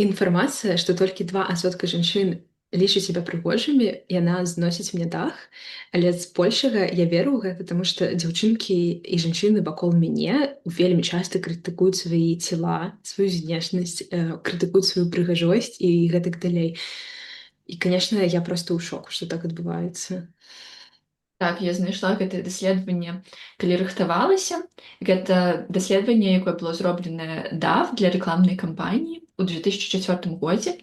Інфармацыя, што толькі 2% жанчын лічаць сябе прыгожымі, яна зносіць мне дах. Але збольшага я веру ў гэта, таму што дзяўчынкі і жанчыны вакол мяне вельмі часта крытыкуюць свае цела, сваю знешнасць, крытыкуюць сваю прыгажосць і гэтак далей. І, канешне, я проста ў шоку, што так адбываецца. Так, я знайшла гэтае даследаванне, калі рыхтавалася. Гэта даследаванне, якое было зробленае DAF для рэкламнай кампаніі ў 2004 годзе.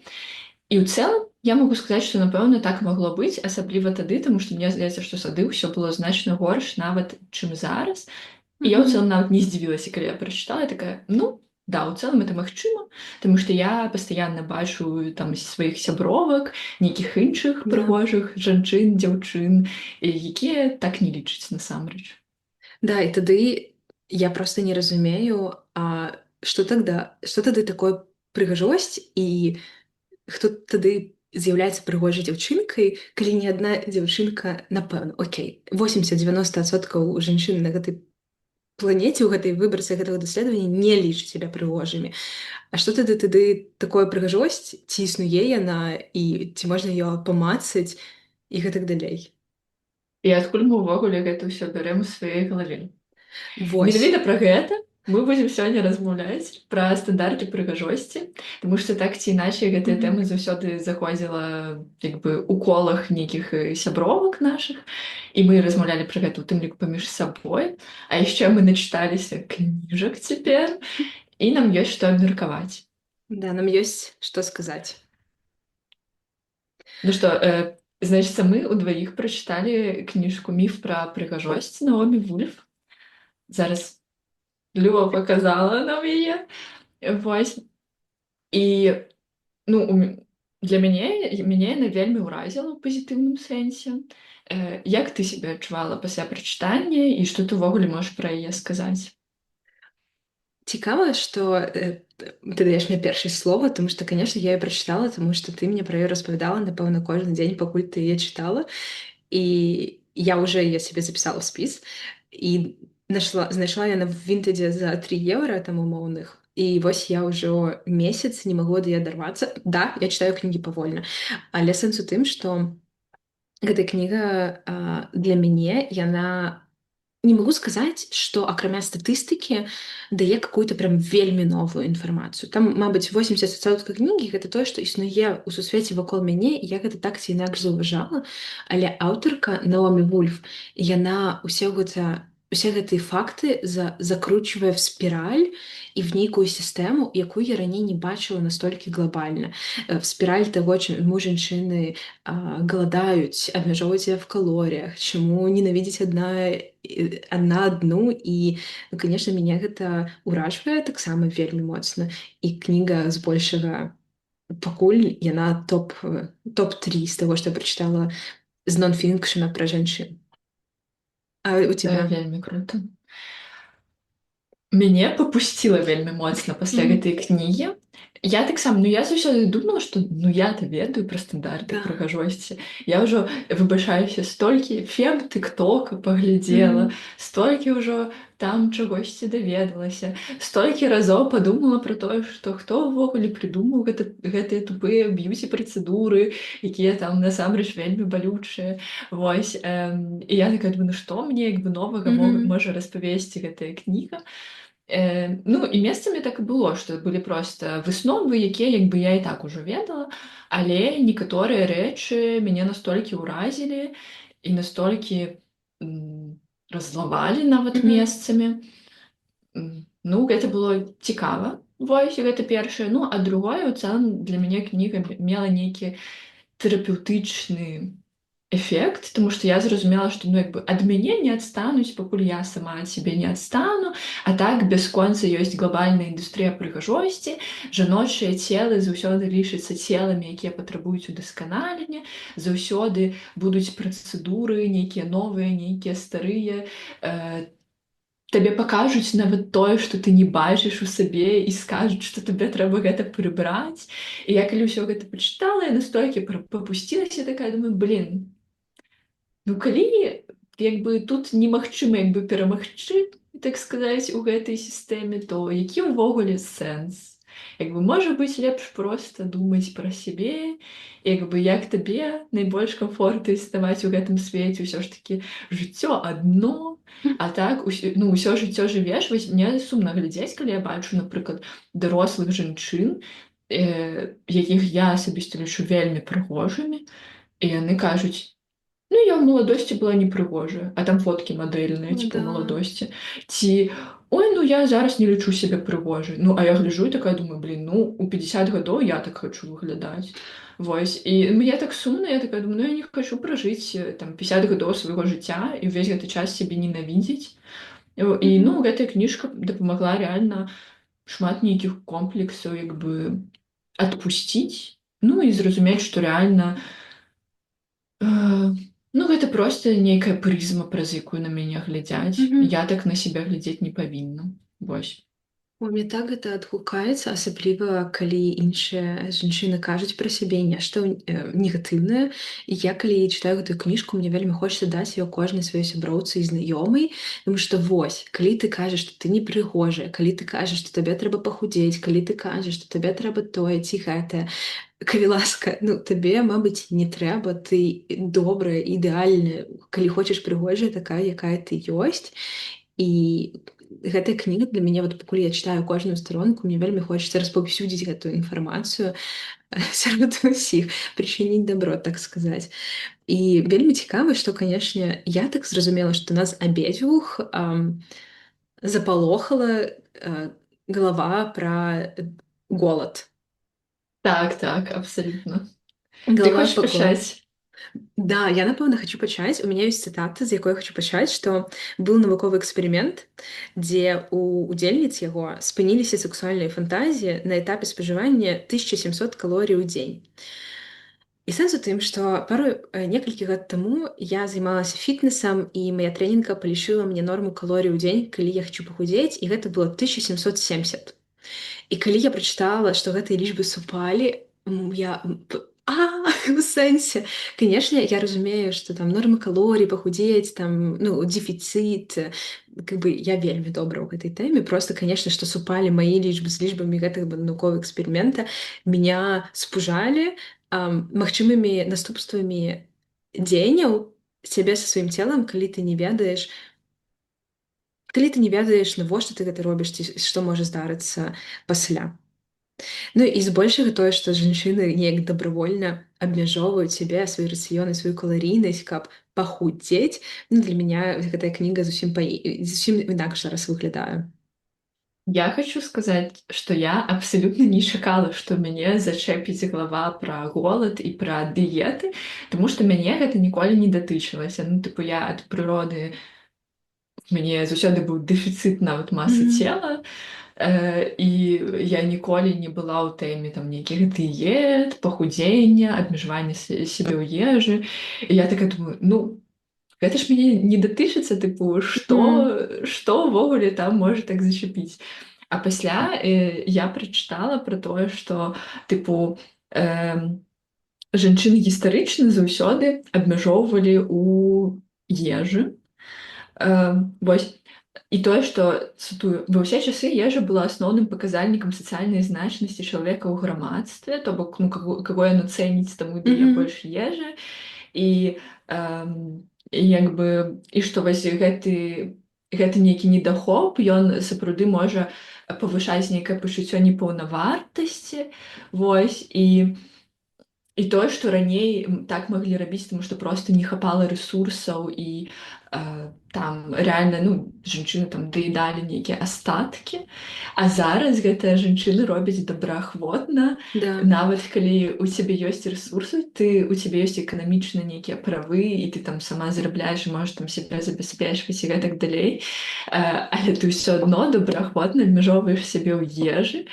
І ў цэлым я магу сказаць, што напэўна так магло быць, асабліва тады, таму што мне здаецца, што сады ўсё было значна горш нават, чым зараз. І я ў цэлым Мгм. нават не здзівілася, калі я прачытала, я такая, ну, да, у цэлым это магчыма, таму што я пастаянна бачу там сваіх сябровак, нейкіх іншых Да. прыгожых жанчын, дзяўчын, якія так не лічаць насамрэч. Да, і тады я проста не разумею, а што тогда, што тады такое прыгажосць і хто тады з'яўляецца прыгожай дзяўчынкай, калі ні адна дзяўчынка, напэўна, окей, 80-90% жанчын на гэтай планеце, у гэтай выбарцы гэтага даследавання не лічаць сябе прыгожымі. А што тады такое прыгажосць, ці існуе яна і ці можна ее памацаць і гэтак далей. І адкуль мы ўвогуле гэта ўсё бярэм у сваёй галаве? Вось. Менавіта пра гэта мы будзем сёння размаўляць пра стандарты прыгажосці, таму што так ці іначай гэтая Мгм. тэма заўсёды заходзіла як бы у колах нейкіх сябровак нашых, і мы размаўлялі пра гэта ў тым ліку паміж сабой, а яшчэ мы начыталіся кніжак цяпер, і нам ёсць што абмеркаваць. Да, нам ёсць што сказаць. Ну што, значыцца, мы ўдваіх прачыталі кніжку «Міф пра прыгажосць» Наомі Вульф. Зараз Люба паказала нам яе. Вось. І ну, для мяне яна вельмі ўразіла ў пазітыўным сэнсе. Як ты сябе адчувала пасля прачытання і што ты ўвогуле можаш пра яе сказаць? Цікава, што ты даеш мне першае слова, тому што, канешне, я яе прачытала, таму што ты мне пра яе распавядала, напэўна, кожны дзень, пакуль ты яе чытала. І я ўжо яе сабе запісала ў спіс і знайшла яна в Вінтэдзе за 3 еўра там умоўных. І вось я ўжо месяц не магу да яе адарвацца. Да, я чытаю кнігі павольна, але сэнс у тым, што гэтая кніга для мяне яна не магу сказаць, што акрамя статыстыкі дае какую-то прям вельмі новую інфармацыю. Там, мабыць, 80% кнігі гэта тое, што існуе ў сусвеце вакол мяне, і я гэта так ці інакш заўважала. Але аўтарка Наомі Вульф, яна усе гэтыя факты закручвае в спіраль і в нейкую сістэму, якую я раней не бачыла настолькі глобальна. В спіраль таго, чаму жанчыны голодаюць, абмяжоўваюць себя в калорыях, чаму ненавідзець адна адну. І ну, конечно, мяне гэта ўражвае таксама вельмі моцна. І кніга збольшага пакуль яна топ-3 з таго, што я прачытала з нон-фікшна пра жанчын. А у тебя? Вельмі крута. Мяне папусціла вельмі моцна пасля Мгм. гэтай кнігі. Я таксама, ну я заўсёды думала, што ну я-то ведаю пра стандарты Да. прыгажосці. Я ўжо, выбачаюся, столькі фем-тыктока паглядзела, Мгм. столькі ўжо там чагосьці даведалася, столькі разоў падумала пра тое, што хто ўвогуле прыдумаў гэтыя тупыя б'юці-працэдуры, якія там насамрэч вельмі балючыя. Вось. І я такая думаю, ну што мне як бы новага Мгм. можа распавесці гэтая кніга. Ну і месцамі так і было, што былі проста высновы, якія як бы я і так ужо ведала, але некаторыя рэчы мяне настолькі ўразілі і настолькі раззлавалі нават Мгм. месцамі. Ну, гэта было цікава. Вось, гэта першае. Ну, а другое, ў цэлым для мяне кніга мела нейкі тэрапеўтычны эфект, тому што я зразумела, што ну, як бы, ад мяне не адстануць, пакуль я сама ад сябе не адстану, а так бясконца ёсць глобальная індустрыя прыгажосці, жаночыя целы заўсёды лічацца целамі, якія патрабуюць удасканалення, заўсёды будуць працэдуры, нейкія новыя, нейкія старыя, табе пакажуць нават тое, што ты не бачыш у сабе і скажуць, што табе трэба гэта прыбраць. І я калі ўсё гэта пачытала, я настолькі папусцілася, такая думаю, блин, ну калі як бы тут немагчыма як бы перамагчы, так сказаць, у гэтай сістэме, то які ўвогуле сэнс? Як бы можа быць лепш проста думаць пра сябе, як бы як табе найбольш камфортна існаваць у гэтым свеце, ўсё ж такі жыццё адно, а так ну, ўсё жыццё жывеш. Вось мне сумна глядзець, калі я бачу, напрыклад, дарослых жанчын, якіх я асабіста лічу вельмі прыгожымі, і яны кажуць: ну, я ў маладосці была непрыгожая, а там фоткі мадэльныя, Ну типа, да. ў маладосці. Ці, ой, ну я зараз не лічу сябе прыгожай. Ну, а я гляджу і такая думаю, блин, ну, у 50 гадоў я так хачу выглядаць. Вось. І мне так сумна, я такая думаю, ну, я не хачу пражыць там 50 гадоў свайго жыцця і ўвесь гэты час сябе ненавідзець. І, ну, Мгм. гэтая кніжка дапамагла рэальна шмат нейкіх комплексаў, як бы, адпусціць, ну, і зразумець, што рэальна, Э, ну, гэта проста нейкая прызма, праз якую на мяне глядзяць. Мгм. Я так на сябе глядзець не павінна. Вось. Ой, мне так гэта адгукаецца, асабліва калі іншыя жанчыны кажуць пра сябе нешта негатыўнае. І я калі чытаю гэтую кніжку, мне вельмі хочацца даць яе кожнай сваёй сяброўцы і знаёмай, тому што вось, калі ты кажаш, што ты непрыгожая, калі ты кажаш, што табе трэба пахудзець, калі ты кажаш, што табе трэба тое ці гэтае, калі ласка, ну табе, мабыць, не трэба, ты добрая, ідэальная, калі хочаш прыгожая, такая, якая ты ёсць. І гэтая кніга для мяне, вот пакуль я чытаю кожную старонку, мне вельмі хочацца распаўсюдзіць гэтую інфармацыю сярод усіх, прычыніць дабро, так сказаць. І вельмі цікава, што, канешне, я так зразумела, што нас абедзвюх запалохала галава пра голад. Так, так, абсалютна. Ты Галава хочаш па голоду. пачаць? Да, я, напэўна, хачу пачаць. У мяне ёсць цытата, з якой я хачу пачаць, што быў навуковы эксперымент, дзе у удзельніц яго спыніліся сексуальныя фантазіі на этапе спажывання 1700 калорый у дзень. І сэнс у тым, што некалькі год таму я займалася фітнесам, і мая трэнерка палічыла мне норму калорый у дзень, калі я хачу пахудзець, і гэта было 1770. І калі я прачытала, што гэтыя лічбы супалі, я у сэнсе. Канешне, я разумею, што там нормы калорый, пахудзець, там, ну, дэфіцыт, как бы я вельмі добра ў гэтай тэме. Просто, канешне, што супалі мае лічбы з лічбамі гэтага навуковага эксперымента, меня спужалі магчымымі наступствамі дзеянняў сябе са сваім целам, калі ты не ведаеш, навошта ты гэта робіш, ці што можа здарыцца пасля. Ну і збольшага тое, што жанчыны неяк дабравольна абмяжоўваюць сябе, свой рацыён і сваю каларыйнасць, каб пахудзець. Ну, для мяне гэтая кніга зусім інакш зараз выглядае. Я хочу сказаць, што я абсалютна не чакала, што мяне зачэпіць глава пра голад і пра дыеты, таму што мяне гэта ніколі не датычылася. Ну, тыпу, я ад прыроды, мяне заўсёды быў дэфіцыт нават масы Мгм. цела, і я ніколі не была ў тэме там нейкіх дыет, пахудзення, абмежавання сябе ў ежы. І я такая думаю, ну, гэта ж мяне не датычыцца, тыпу, Мгм. што ўвогуле там можа так зачапіць. А пасля я прачытала пра тое, што тыпу жанчыны гістарычна заўсёды абмяжоўвалі ў ежы. Вось. І тое, што, цытую, ва ўсе часы ежа была асноўным паказальнікам сацыяльнай значнасці чалавека ў грамадстве, то бок, ну, каго яно цэніць, таму дае Мгм. больш ежы. І, як бы, і што вось гэты нейкі недахоп, ён сапраўды можа павышаць нейкае пачуццё непаўнавартасці. Вось. І тое, што раней так маглі рабіць, таму што проста не хапала рэсурсаў і там рэальна, ну, жанчыны там даедалі нейкія астаткі. А зараз гэтыя жанчыны робяць добраахвотна. Да. Нават калі у цябе ёсць рэсурсы, у цябе ёсць эканамічна нейкія правы, і ты там сама зарабляеш і можаш там сябе забяспечваць і гэтак далей. Але ты ўсё адно добраахвотна абмяжоўваеш сябе ў ежы,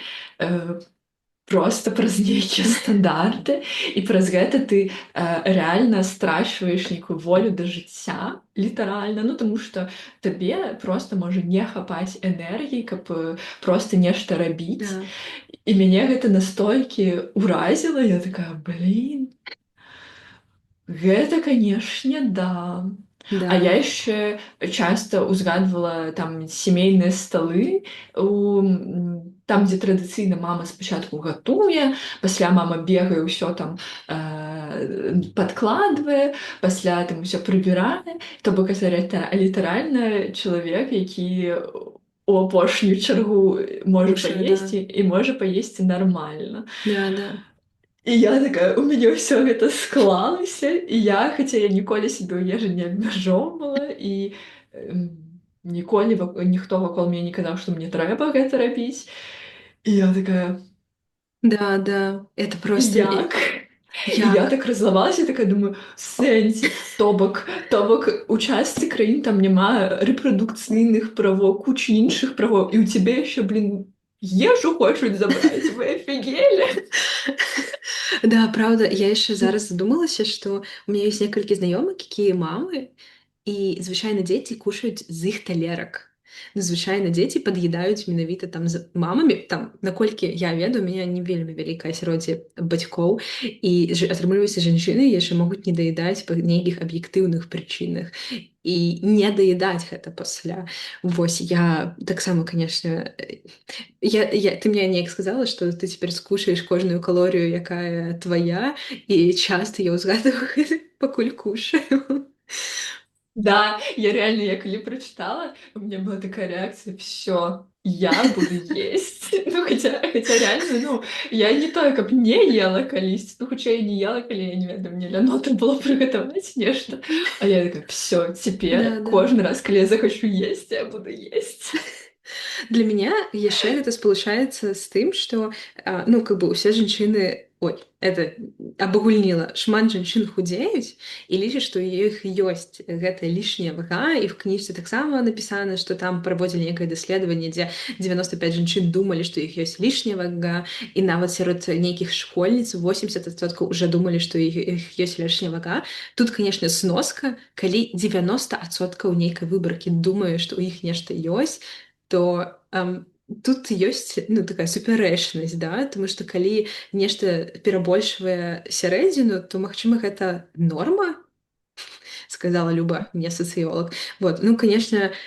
просто праз нейкія стандарты, і праз гэта ты рэальна страчваеш нейкую волю да жыцця, літаральна, ну таму што табе проста можа не хапаць энергіі, каб проста нешта рабіць. Да. І мяне гэта настолькі ўразіла, я такая, блин, гэта, канешне, да. А я Да. яшчэ часта ўзгадвала там сямейныя сталы, там, дзе традыцыйна мама спачатку гатуе, пасля мама бегае, ўсё там падкладвае, пасля там усё прыбірае. То бок гэта літаральна чалавек, які у апошнюю чаргу можа Кушаю, да. паесці і можа паесці нармальна. Да, да. І я такая, у мяне ўсё гэта склалася, і я, хаця я ніколі сябе ў ежы не абмяжоўвала, і ніколі ніхто вакол мяне не казаў, што мне трэба гэта рабіць. І я такая: Да, да. Это просто... як? І я Як? так раззлавалася, такая думаю: сэнсе, то бок у частцы краін там няма рэпрадукцыйных правоў, кучы іншых правоў, і ў цябе яшчэ, блін, ежу хочуць забраць, вы афігелі? Да, правда, я яшчэ зараз задумалася, што у меня ёсць некалькі знаёмых, якія мамы, і звычайна дзеці кушаюць з іх талерак. Ну, звычайна дзеці пад'едаюць менавіта там з мамамі. Там, наколькі я ведаю, у мяне не вельмі вялікае асяроддзе бацькоў, і атрымліваецца, жанчыны яшчэ могуць не даедаць па нейкіх аб'ектыўных прычынах і не даедаць гэта пасля. Вось я таксама, канешне, ты мне неяк сказала, што ты цяпер скушаеш кожную калорыю, якая твая, і часта я ўзгадваю пакуль кушаю. Да, я реально, я калі прочитала, у меня была такая реакция: все, я буду есть. Ну, хотя реально, ну, я не то, каб не ела калісьці, ну, хутчэй не ела, калі я не ведаю, мне ляно трэба было прыгатаваць нешта. А я такая: все, цяпер Да-да. кожны раз, калі я захачу есть, я буду есть. Для мяне яшчэ гэта спалучаецца з тым, што ну как бы усе жанчыны, ой, это абагульніла, шмат жанчын худзеюць і лічаць, што у іх ёсць гэтая лішняя вага, і в кніжцы таксама напісана, што там праводзілі некае даследаванне, дзе 95 жанчын думалі, што іх ёсць лішняя вага, і нават сярод нейкіх школьніц 80% уже думалі, што іх ёсць лішняя вага. Тут, канешне, сноска, калі 90% нейкай выбаркі думае, што ў іх нешта ёсць, то тут ёсць, ну, такая супярэчнасць, да? Таму што калі нешта перабольшвае сярэдзіну, то, магчыма, гэта норма, сказала Люба, мне сацыёлаг. Вот. Ну, канешне,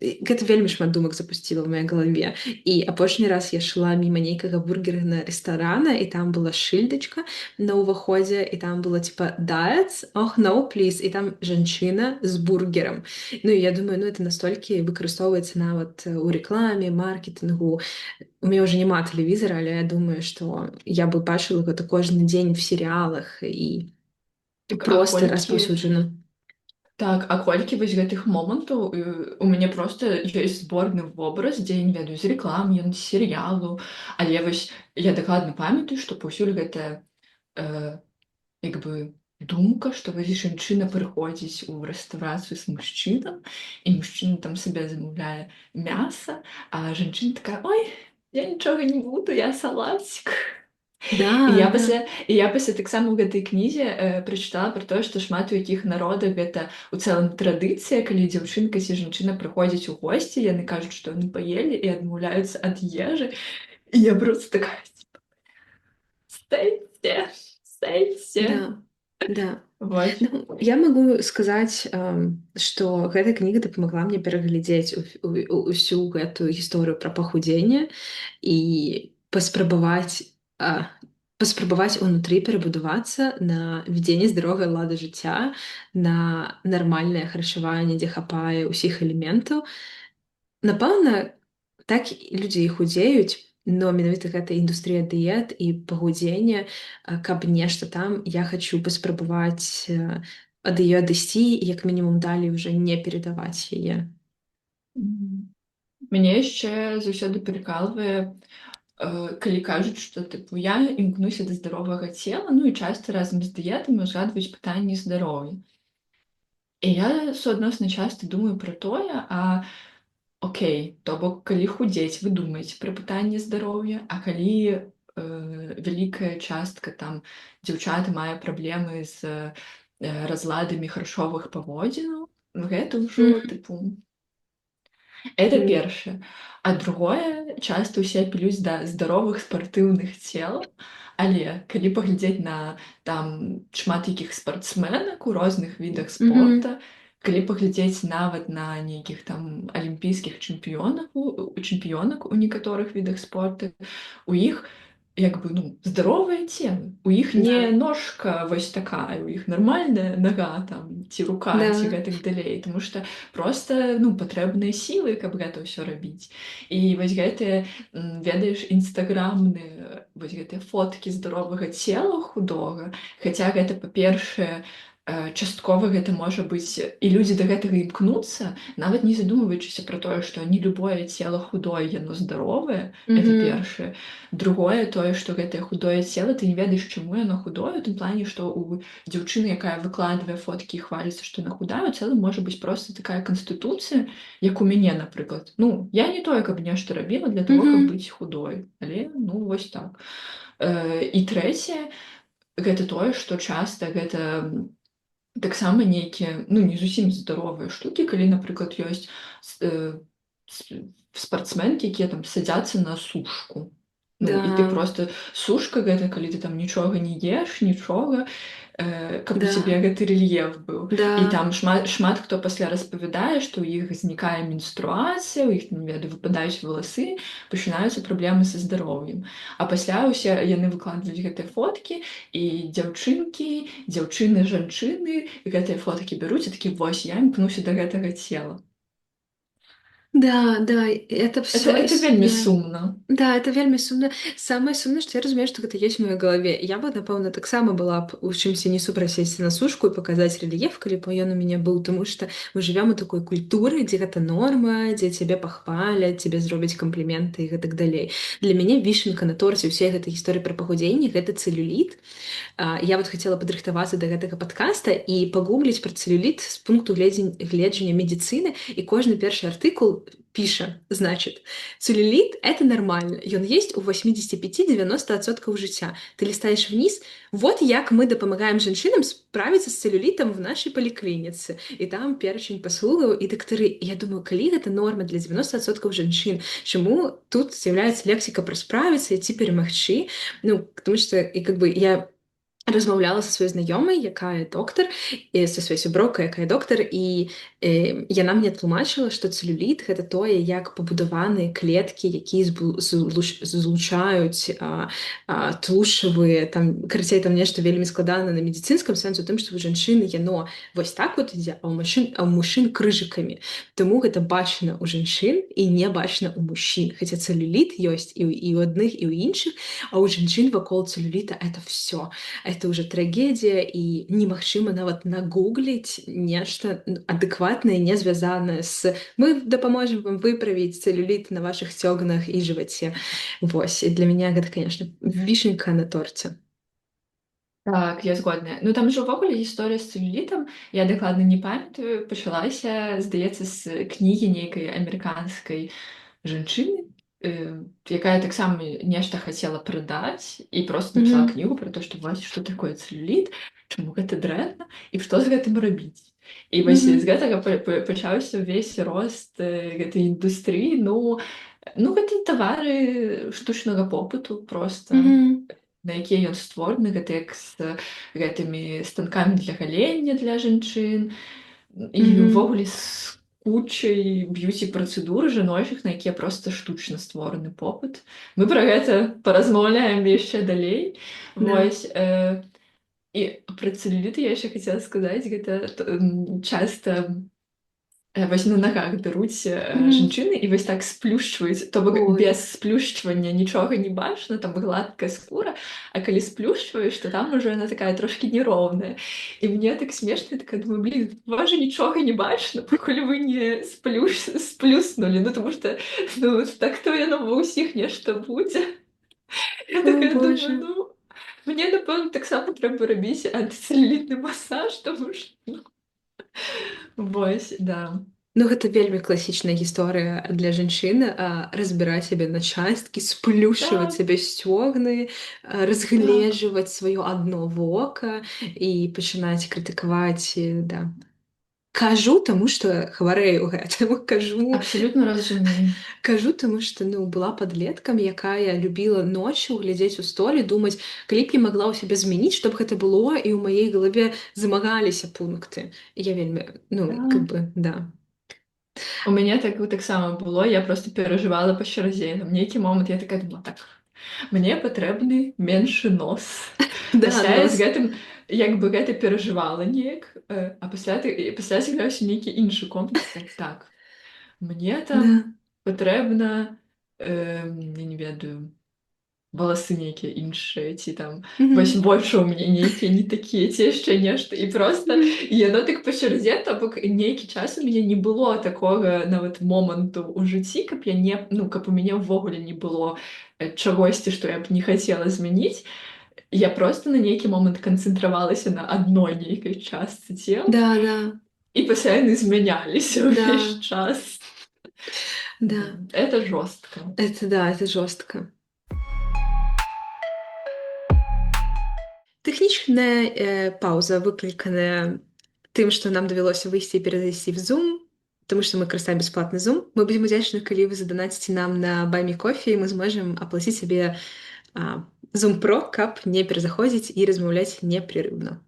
гэта вельмі шмат думак запусціла ў маёй галаве. І апошні раз я шла міма нейкага бургернага рэстарана, і там была шыльдачка на ўваходзе, і там было типа diets, oh no, please, і там жанчына з бургерам. Ну і я думаю, ну это настолькі выкарыстоўваецца нават у рэкламе, маркетынгу. У мяне ўжо няма тэлевізара, але я думаю, што я бы бачыла гэта кожны дзень в серыялах і Так, а проста колькі распаўсюджана. Так, а колькі вось гэтых момантаў у мяне проста ёсць зборны вобраз, дзе я не ведаю, з рэклам, ён з серыялу, але вось я дакладна памятаю, што паўсюль гэтая як бы думка, што вось жанчына прыходзіць у рэстарацыю з мужчынам, і мужчына там сабе замаўляе мяса, а жанчына такая: ой, я нічога не буду, я салацік. І Да, я да. пасля і я пасля таксама ў гэтай кнізе прачытала пра тое, што шмат у якіх народах гэта ў цэлым традыцыя, калі дзяўчынка ці жанчына прыходзіць у госці, яны кажуць, што яны паелі і адмаўляюцца ад ежы. І я проста такая: стойце, стойце. Да, да. Вот. Ну, я магу сказаць, што гэта кніга дапамагла мне пераглядзець усю гэтую гісторыю пра пахудзенне і паспрабаваць унутры перабудавацца на вядзенне здаровага ладу жыцця, на нармальнае харчаванне, дзе хапае ўсіх элементаў. Напэўна, так людзі і худзеюць, но менавіта гэта індустрыя дыет і пахудзення, каб нешта там, я хачу паспрабаваць ад яе адысці і як мінімум далей уже не перадаваць яе. Мгм. Мяне яшчэ заўсёды прыкалвае, калі кажуць, што тыпу я імкнуся да здаровага цела, ну і часта разам з дыетамі узгадваюць пытанні здароўя. І я суадносна часта думаю пра тое, окей, то бок калі худзець, вы думаеце пра пытанне здароўя, а калі вялікая частка там дзяўчат мае праблемы з разладамі харчовых паводзінаў, гэта ўжо Мгм. тыпу Это Мгм. першае. А другое, часта ўсе апелююць да здаровых спартыўных целаў, але калі паглядзець на там шмат якіх спартсменак у розных відах Мгм. спорта, калі паглядзець нават на нейкіх там алімпійскіх чэмпіёнак у некаторых відах спорта, у іх як бы, ну, здаровыя целы. У іх не Да, ножка вось такая, у іх нармальная нага там ці рука ці да. гэтак далей, тому што проста, ну, патрэбныя сілы, каб гэта ўсё рабіць. І вось гэтыя, ведаеш, інстаграмныя вось гэтыя фоткі здаровага цела худога, хаця гэта, па-першае, часткова гэта можа быць і людзі да гэтага імкнуцца, нават не задумваючыся пра тое, што не любое цела худое, яно здаровае, это Мгм. першае. Другое тое, што гэтае худое цела, ты не ведаеш, чаму яно худое, у тым плане, што у дзяўчыны, якая выкладвае фоткі і хваліцца, што яна худая, у цэлым можа быць проста такая канстытуцыя, як у мяне, напрыклад. Ну, я не тое, каб нешта рабіла для таго, каб Мгм. быць худой, але ну вось так. І трэцяе, гэта тое, што часта гэта таксама нейкія, ну, не зусім здаровыя штукі, калі, напрыклад, ёсць с- э, с- спартсменкі, якія там садзяцца на сушку. Ну, і ты Да, просто сушка гэта, калі ты там нічога не еш, нічога, каб у цябе да, гэты рэльеф быў. І да. там шмат хто пасля распавядае, што ў іх знікае менструацыя, у іх, не ведаю, выпадаюць валасы, пачынаюцца праблемы са здароўем. А пасля ўсе яны выкладваюць гэтыя фоткі, і дзяўчынкі, дзяўчыны, жанчыны гэтыя фоткі бяруць і такі вось я імкнуся да гэтага цела. Да, да, это все Это вельмі ісчадне. сумна. Да, это вельмі сумна. Самае сумнае, што я разумею, што гэта ёсць у маёй галаве. Я бы, напэўна, таксама была б у чымсьці не супраць сесці на сушку і паказаць рэльеф, калі б ён у мяне быў, таму што мы жывём у такой культуры, дзе гэта норма, дзе цябе пахваляць, цябе зробяць кампліменты і гэтак далей. Для мяне вішенка на торце ўсей гэтай гісторыі пра пахудзенне гэта цэлюліт. Я вот хацела падрыхтавацца да гэтага падкаста і пагугліць пра цэлюліт з пункту гледжання медыцыны, і кожны першы артыкул піша, значит, целлюлит — это нормально. Ён есть у 85-90% жыцця. Ты листаешь вниз, вот як мы дапамагаем жанчынам справіцца з цэлюлітам в нашай паліклініцы. І там перачень паслугаў і дактары. І я думаю, калі гэта норма для 90% жанчын, чаму тут з'яўляецца лексіка пра справіцца і ці перамагчы? Ну, потому что, і как бы я размаўляла са сваёй знаёмай, якая доктар, і са сваёй сяброўкай, якая доктар, і яна мне тлумачыла, што цэлюліт — гэта тое, як пабудаваныя клеткі, якія злучаюць тлушчавыя, там, карацей, там нешта вельмі складана на медыцынскім сэнсе, у тым, што у жанчыны яно вось так вот ідзе, а ў мужчын крыжыкамі. Таму гэта бачна ў жанчын і не бачна ў мужчын. Хаця цэлюліт ёсць і ў адных, і ў іншых, а ў жанчын вакол цэлюліта это все. Это уже трагедія, і немагчыма нават нагугліць нешта адэкватнае, не звязанае з мы дапаможам вам выправіць цэлюліт на вашых цёгнах і жываце. Вось, і для мяне гэта, конечно, вішенька на торце. Так, я згодная. Ну там жа ўвогуле гісторыя з цэлюлітам, я дакладна не памятаю, пачалася, здаецца, з кнігі нейкай амерыканскай жанчыны, якая таксама нешта хацела прадаць і проста напісала Мгм. кнігу пра то, што вось што такое цэлюліт, чаму гэта дрэнна і што з гэтым рабіць. І вось з Мгм. гэтага пачаўся ўвесь рост гэтай індустрыі. Ну гэта тавары штучнага попыту проста, Мгм. на якія ён створаны, гэта як з гэтымі станкамі для галення для жанчын і Мгм. ўвогуле з кучай б'юці-працэдур жаночых, на якія проста штучна створаны попыт. Мы пра гэта паразмаўляем яшчэ далей. Да. Вось, і пра цэлюліт я яшчэ хацела сказаць, гэта часта вось на нагах бяруць Мгм. жанчыны і вось так сплюшчваюць, то бок без Ой. сплюшчвання нічога не бачна, там гладкая скура, а калі сплюшчваеш, то там ужо яна такая трошкі нероўная. І мне так смешна, я такая думаю, блин, вас же нічога не бачна, пакуль вы не сплюснулі, ну тому што ну, так то яно ва ўсіх нешта будзе. Я О, такая думаю, Боже. ну, мне, напэўна, таксама трэба рабіць антыцэлюлітны масаж, тому што вось, да. Ну, гэта вельмі класічная гісторыя для жанчын, разбіраць сябе на часткі, сплюшчваць Да, сябе сцёгны, да. разгледжваць сваё адно вока і пачынаць крытыкаваць, да. Кажу, таму што хварэю гэтаму, Абсолютно разумею. кажу, таму што ну была падлеткам, якая любіла ноччу глядзець у столі, думаць, калі б я магла ў сябе змяніць, што б гэта было, і ў маёй галаве замагаліся пункты. І я вельмі, ну, Да. как бы, да. У мяне таксама было, я просто перажывала па чарзе. На нейкі момант я такая думала, так, мне патрэбны меншы нос. Да, Пасля я з нос. гэтым як бы гэта перажывала неяк, а пасля з'яўляўся нейкі іншы комплекс, так, мне Да. там патрэбна, я не ведаю, валасы нейкія іншыя, ці там вось Мгм. вочы ў мяне нейкія не такія, ці яшчэ нешта. І проста Мгм. яно так па чарзе, то бок нейкі час у мяне не было такога нават моманту ў жыцці, каб я не ну, каб у мяне ўвогуле не было чагосьці, што я б не хацела змяніць. Я просто на нейкі момант канцэнтравалася на адной нейкай частцы цела, Да, да, і пасля яны змяняліся ўвесь да, час. Да, да. это жорстка. Это да, это жорстка. Тэхнічная паўза выкліканая тым, што нам давялося выйсці і перайсці в Zoom, тому што мы карыстаем бясплатны Zoom. Мы будзем удзячны, калі вы заданаціце нам на Buy Me Coffee, і мы зможам аплаціць сабе Zoom Pro, каб не перазаходзіць і размаўляць непрерыўна.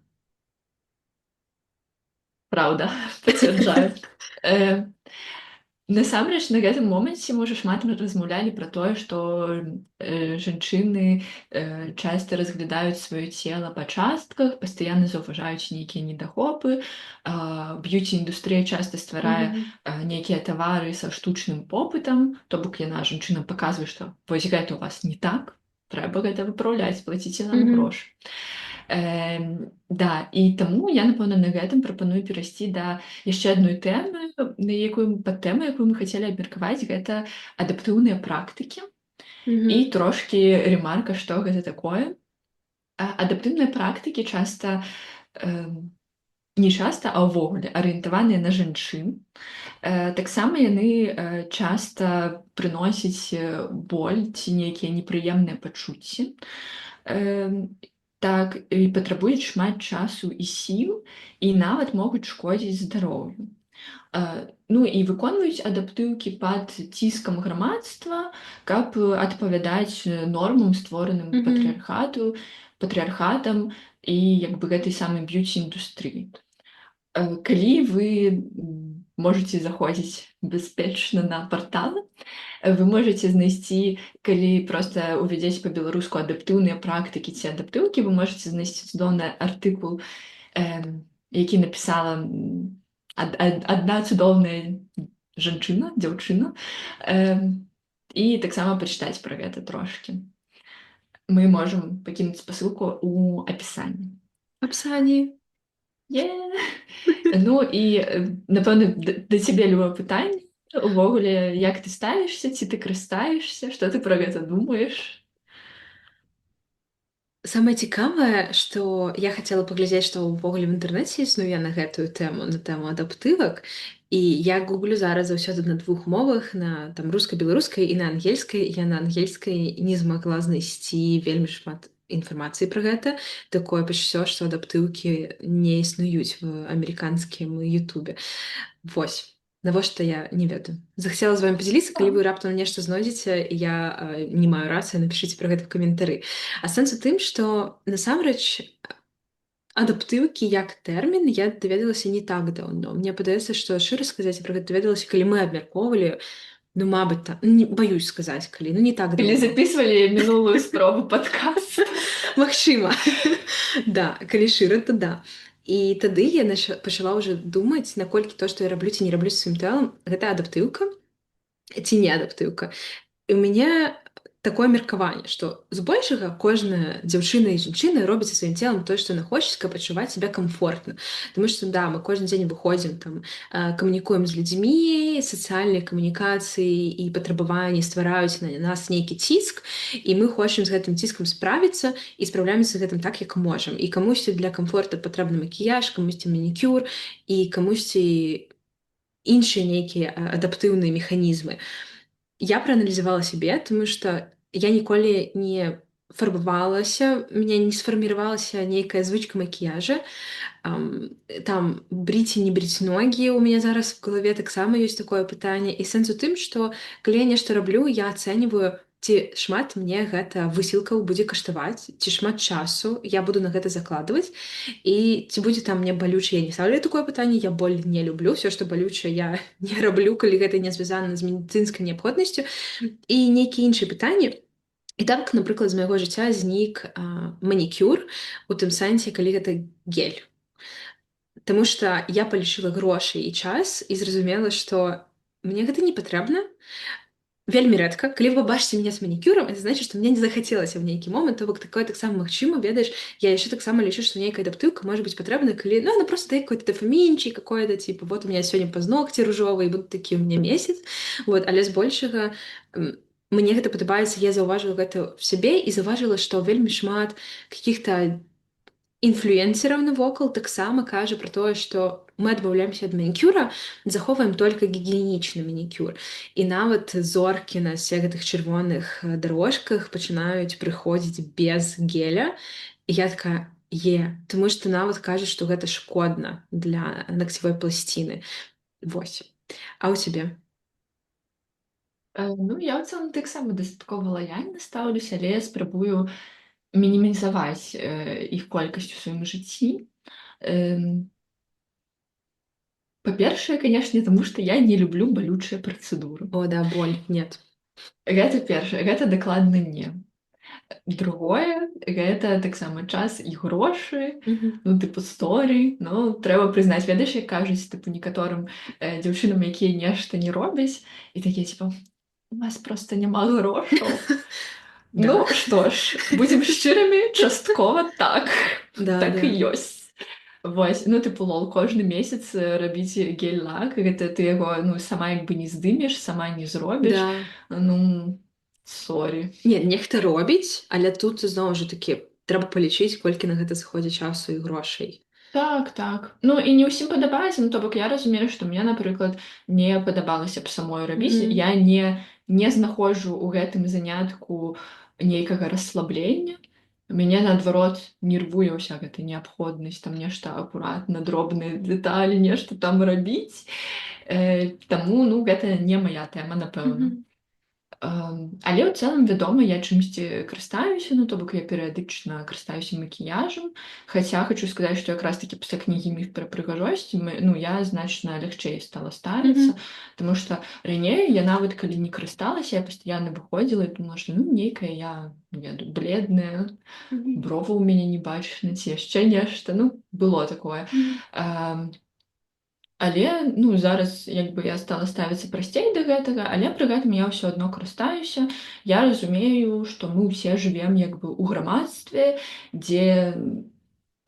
Праўда, пацвярджаю. Э, Насамрэч на гэтым моманце мы ўжо шмат размаўлялі пра тое, што жанчыны часта разглядаюць сваё цела па частках, пастаянна заўважаюць нейкія недахопы. Б'юці-індустрыя часта стварае Мгм. нейкія тавары са штучным попытам, то бок яна жанчынам паказвае, што вось гэта у вас не так, трэба гэта выпраўляць, плаціце нам Мгм. грошы. Да, і таму я, напэўна, на гэтым прапаную перайсці да яшчэ адной тэмы, падтэмы, якую мы хацелі абмеркаваць, гэта адаптыўныя практыкі і Мгм. трошкі ремарка, што гэта такое. Адаптыўныя практыкі часта, не часта, а ўвогуле арыентаваныя на жанчын. Таксама яны часта прыносяць боль ці нейкія непрыемныя пачуцці. Так, і патрабуюць шмат часу і сіл, і нават могуць шкодзіць здароўю. Ну і выконваюць адаптыўкі пад ціскам грамадства, каб адпавядаць нормам, створаным Мгм. патрыархатам і як бы гэтай самай б'юці-індустрыі. Калі вы можаце заходзіць бяспечна на парталы, вы можаце знайсці, калі проста увядзеце па-беларуску адаптыўныя практыкі ці адаптыўкі, вы можаце знайсці цудоўны артыкул, які напісала адна цудоўная жанчына, дзяўчына, і таксама пачытаць пра гэта трошкі. Мы можам пакінуць спасылку ў апісанні. Апісанні. Ну і напэўна, да цябе любое пытанне. Увогуле, як ты ставішся, ці ты карыстаешся, што ты пра гэта думаеш? Самае цікавае, што я хацела паглядзець, што ўвогуле ў інтэрнэце існуе на гэтую тэму, на тэму адаптывак. І я гуглю зараз заўсёды на двух мовах, на там руска-беларускай і на ангельскай. Я на ангельскай не змагла знайсці вельмі шмат інфармацыі пра гэта. Такое пачуццё, што адаптыўкі не існуюць в амерыканскім Ютубе. Вось. Навошта я не ведаю. Захацела з вамі падзяліцца, калі вы раптам нешта знойдзеце, і я не маю рацыі, напішыце пра гэта ў каментары. А сэнс у тым, што насамрэч адаптыўкі як тэрмін я даведалася не так даўно. Мне падаецца, што шчыра сказаць, я пра гэта даведалася, калі мы абмяркоўвалі, ну, мабыць, не баюсь сказаць, калі, ну, не так Калі даўно. записывалі мінулую спробу падкаста. Магчыма. Да, калі шчыра, то да. І тады я пачала ўжо думаць, наколькі то, што я раблю ці не раблю з сваім тэлам, гэта адаптыўка ці не адаптыўка. І ў мяне такое меркаванне, што збольшага кожная дзяўчына і жанчына робіць са сваім целам тое, што яна хоча, каб адчуваць сябе камфортна. Таму што да, мы кожны дзень выходзім там, камунікуем з людзьмі, сацыяльныя камунікацыі і патрабаванні ствараюць на нас нейкі ціск, і мы хочам з гэтым ціскам справіцца і спраўляемся з гэтым так, як можам. І камусьці для камфорта патрэбны макіяж, камусьці манікюр і камусьці іншыя нейкія адаптыўныя механізмы. Я прааналізавала сябе, тому што я ніколі не фарбавалася, у мяне не сфарміравалася нейкая звычка макіяжа. Там бріць і не бріць ногі. У мяне зараз в галаве таксама ёсць такое пытанне. І сэнс у тым, што калі я нешта раблю, я ацэньваю, ці шмат мне гэта высілкаў будзе каштаваць, ці шмат часу я буду на гэта закладваць. І ці будзе там мне балюча, я не стаўлю такое пытанне, я боль не люблю. Все, што балюча, я не раблю, калі гэта не звязана з медыцынскай неабходнасцю. І нейкія іншыя пытанні. І так, напрыклад, з майго жыцця знік манікюр у тым сэнсе, калі гэта гель. Таму што я палічыла грошы і час і зразумела, што мне гэта не патрэбна. Вельмі рэдка, калі вы пабачыце мяне з манікюрам, это значыць, што мне не захацелася ў нейкі момант, то бок такое таксама магчыма, ведаеш, я яшчэ таксама лічу, што нейкая адаптыўка можа быць патрэбна, калі ну, она просто дае какой-то дофаминчик какой-то, типа, вот у меня сегодня позногти ружовые, будут такие у меня месяц, вот, але збольшага мне гэта падабаецца, я заўважыла гэта в сябе і заўважыла, што вельмі шмат каких-то інфлюенсераў навокал таксама кажа пра тое, што мы адмаўляемся ад манікюра, захоўваем толькі гігіенічны манікюр. І нават зоркі на ўсе гэтых чырвоных дарожках пачынаюць прыходзіць без геля. І я такая, таму што нават кажа, што гэта шкодна для ногцевой пласціны. Вось. А ў цябе? Ну, я ў цэлым таксама дастаткова лаяльна стаўлюся, але я спрабую мінімізаваць іх колькасць у сваім жыцці. Па-першае, канешне, таму што я не люблю балючыя працэдуры. О, да, боль, нет. Гэта першае, гэта дакладна не. Другое, гэта таксама час і грошы, Мгм. ну, тыпу сторый, ну, трэба прызнаць, ведаеш, як кажуць, тыпу некаторым дзяўчынам, якія нешта не робяць, і такія, типа, у вас просто няма грошаў. Да. Ну, што ж, будзем шчырымі, часткова так, Да, так і да. ёсць. Вось, ну, тыпу, лол, кожны месяц рабіць гель-лак, гэта ты яго, ну, сама як бы не здымеш, сама не зробіш, Да. ну, сорі. Не, нехта робіць, але тут зноў жа такі трэба палічыць, колькі на гэта сыходзіць часу і грошай. Так, так. Ну, і не ўсім падабаецца, ну, то бок я разумею, што мне, напрыклад, не падабалася б самой рабіць. Мгм. Я не знаходжу ў гэтым занятку нейкага расслаблення. Мяне, наадварот, нервуе ўся гэта неабходнасць, там нешта акуратна, дробныя дэталі, нешта там рабіць. Таму, ну, гэта не мая тэма, напэўна. Мгм. Але ў цэлым, вядома, я чымсьці карыстаюся, ну, то бок я перыядычна карыстаюся макіяжам. Хаця хачу сказаць, што якраз такі пасля кнігі «Міф пра прыгажосць» ну, я значна лягчэй стала ставіцца, Мгм. таму што раней я нават калі не карысталася, я пастаянна выходзіла і думала, што ну нейкая я не ведаю, бледная, Мгм. бровы ў мяне не бачна, ці яшчэ нешта, ну, было такое. Мгм. Але ну, зараз як бы я стала ставіцца прасцей да гэтага, але пры гэтым я ўсё адно карыстаюся. Я разумею, што мы ўсе жывем як бы ў грамадстве, дзе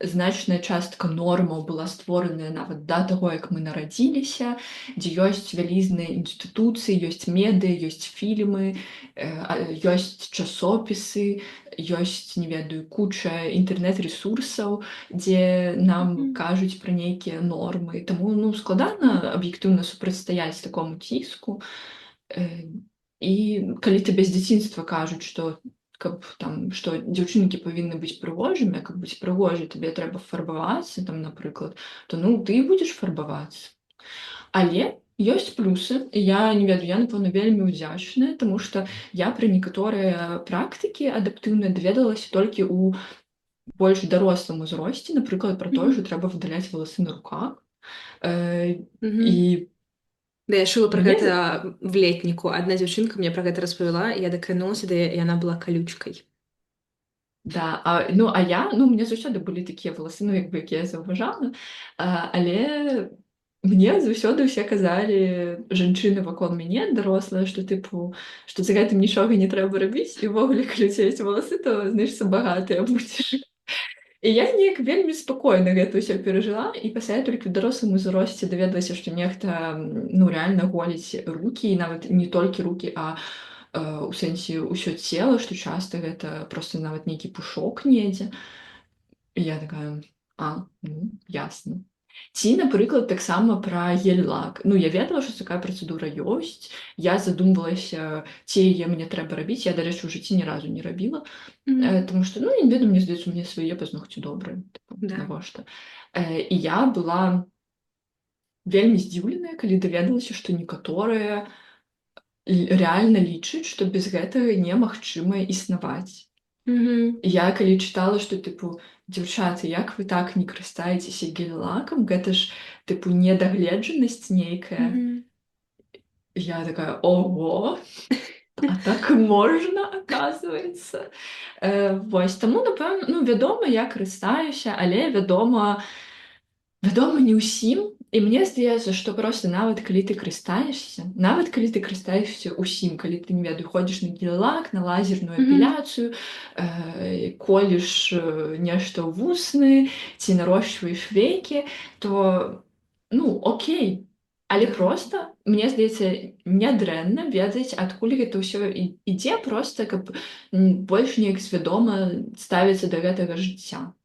значная частка нормаў была створаная нават да таго, як мы нарадзіліся, дзе ёсць вялізныя інстытуцыі, ёсць медыа, ёсць фільмы, ёсць часопісы, ёсць, не ведаю, куча інтэрнэт-рэсурсаў, дзе нам Мгм. кажуць пра нейкія нормы. Таму ну, складана аб'ектыўна супрацьстаяць такому ціску. І калі табе з дзяцінства кажуць, што каб там што дзяўчынкі павінны быць прыгожымі, а каб быць прыгожай, табе трэба фарбавацца там, напрыклад, то ну ты і будзеш фарбавацца. Але ёсць плюсы. Я не ведаю, я напэўна вельмі ўдзячная, таму што я пра некаторыя практыкі адаптыўныя даведалася толькі ў больш дарослым узросце, напрыклад, пра тое, Мгм. што трэба выдаляць валасы на руках. І Мгм. Да, я чула пра мне гэта в летніку. Адна дзяўчынка мне пра гэта распавяла, я дакранулася да яе, і яна была калючкай. да, ну, а я, ну, у мяне заўсёды былі такія валасы, ну, як бы, якія я заўважала, але мне заўсёды ўсе казалі, жанчыны вакол мяне, дарослыя, што, тыпу, што за гэтым нічога не трэба рабіць, і ўвогуле, калі ў цябе ёсць валасы, то, значыцца, багатая будзеш. І я неяк вельмі спакойна гэта ўсё перажыла, і пасля я толькі ў дарослым узросце даведалася, што нехта, ну, рэальна голіць рукі, і нават не толькі рукі, а у сэнсе ўсё цела, што часта гэта проста нават нейкі пушок недзе. І я такая: «А, ну, ясна». Ці, напрыклад, таксама пра гель-лак. Ну, я ведала, што такая працэдура ёсць. Я задумвалася, ці яе мне трэба рабіць. Я, дарэчы, у жыцці ні разу не рабіла. Мгм. Таму што, ну, я не ведаю, мне здаецца, у мяне свае пазногці добрыя. Тыпу, Да. навошта? І я была вельмі здзіўленая, калі даведалася, што некаторыя рэальна лічаць, што без гэтага немагчыма існаваць. Мгм. Я калі чытала, што тыпу дзяўчаты, як вы так не карыстаецеся гель-лакам, гэта ж тыпу недагледжанасць нейкая. Мгм. Я такая ого, а так можна, аказваецца. Вось таму напэўна, ну вядома, я карыстаюся, але вядома, не ўсім. І мне здаецца, што проста нават калі ты карыстаешся, нават калі ты карыстаешся ўсім, калі ты, не ведаю, ходзіш на гель-лак, на лазерную Мгм. эпіляцыю, колеш нешта ў вусны ці нарошчваеш вейкі, то ну окей. Але Да. проста, мне здаецца, нядрэнна ведаць, адкуль гэта ўсё ідзе проста, каб больш неяк свядома ставіцца да гэтага жыцця.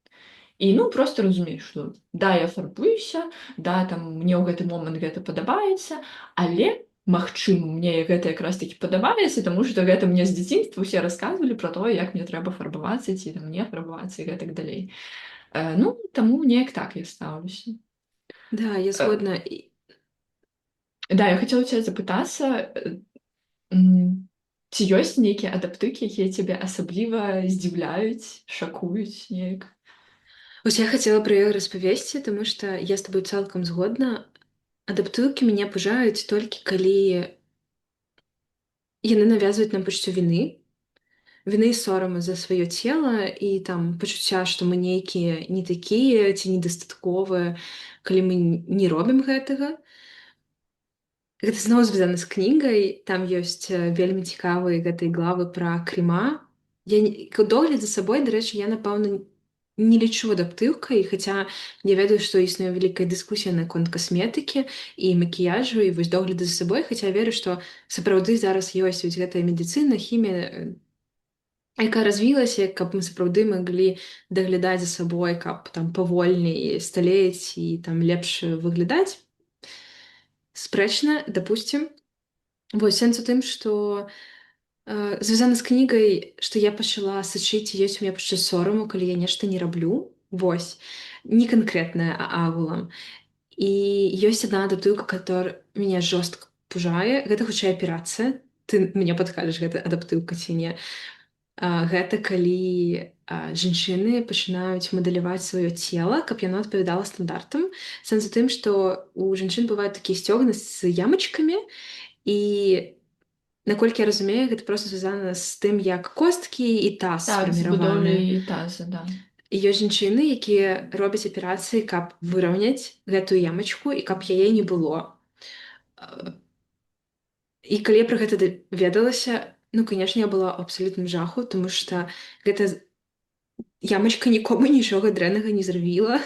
І ну просто разумееш, што да, я фарбуюся, да, там мне ў гэты момант гэта падабаецца, але магчыма, мне гэта якраз такі падабаецца, таму што гэта мне з дзяцінства ўсе расказвалі пра тое, як мне трэба фарбавацца ці там не фарбавацца і гэтак далей. Ну, таму неяк так я стаўлюся. Да, я Э, згодна. Да, я хацела цябе запытацца, м, ці ёсць нейкія адаптыкі, якія цябе асабліва здзіўляюць, шакуюць неяк? Вось я хацела пра яе распавесці, таму што я з табой цалкам згодна. Адаптыўкі мяне пужаюць толькі калі яны навязваюць нам пачуццё віны, віны і сораму за сваё цела і там пачуцця, што мы нейкія не такія ці недастатковыя, калі мы не робім гэтага. Гэта зноў звязана з кнігай. Там ёсць вельмі цікавыя гэтай главы пра крема. Догляд за сабой, дарэчы, я, напэўна, не лічу адаптыўкай, хаця я ведаю, што існуе вялікая дыскусія наконт касметыкі і макіяжу, і вось догляду за сабой, хаця веру, што сапраўды зараз ёсць вось гэтая медыцына, хімія, якая развілася, каб мы сапраўды маглі даглядаць за сабой, каб там павольней сталець і там лепш выглядаць. Спрэчна, дапусцім. Вось сэнс у тым, што звязана з кнігай, што я пачала сачыць, ці ёсць у мяне пачуццё сораму, калі я нешта не раблю. Вось. Не канкрэтнае, а агулам. І ёсць адна адаптыўка, которая мяне жорстка пужае. Гэта хутчэй аперацыя. Ты мне падкажаш, гэта адаптыўка ці не. Гэта калі жанчыны пачынаюць мадэляваць сваё цела, каб яно адпавядала стандартам. Сэнс у тым, што у жанчын бываюць такія сцёгны з ямачкамі, і наколькі я разумею, гэта проста звязана з тым, як косткі і таз Так, з сфарміраваныя. будоўляй таза, да. І ёсць жанчыны, якія робяць аперацыі, каб выраўняць гэтую ямачку і каб яе не было. І калі я пра гэта даведалася, ну, канешне, я была ў абсалютным жаху, таму што гэта ямачка нікому нічога дрэннага не зрабіла.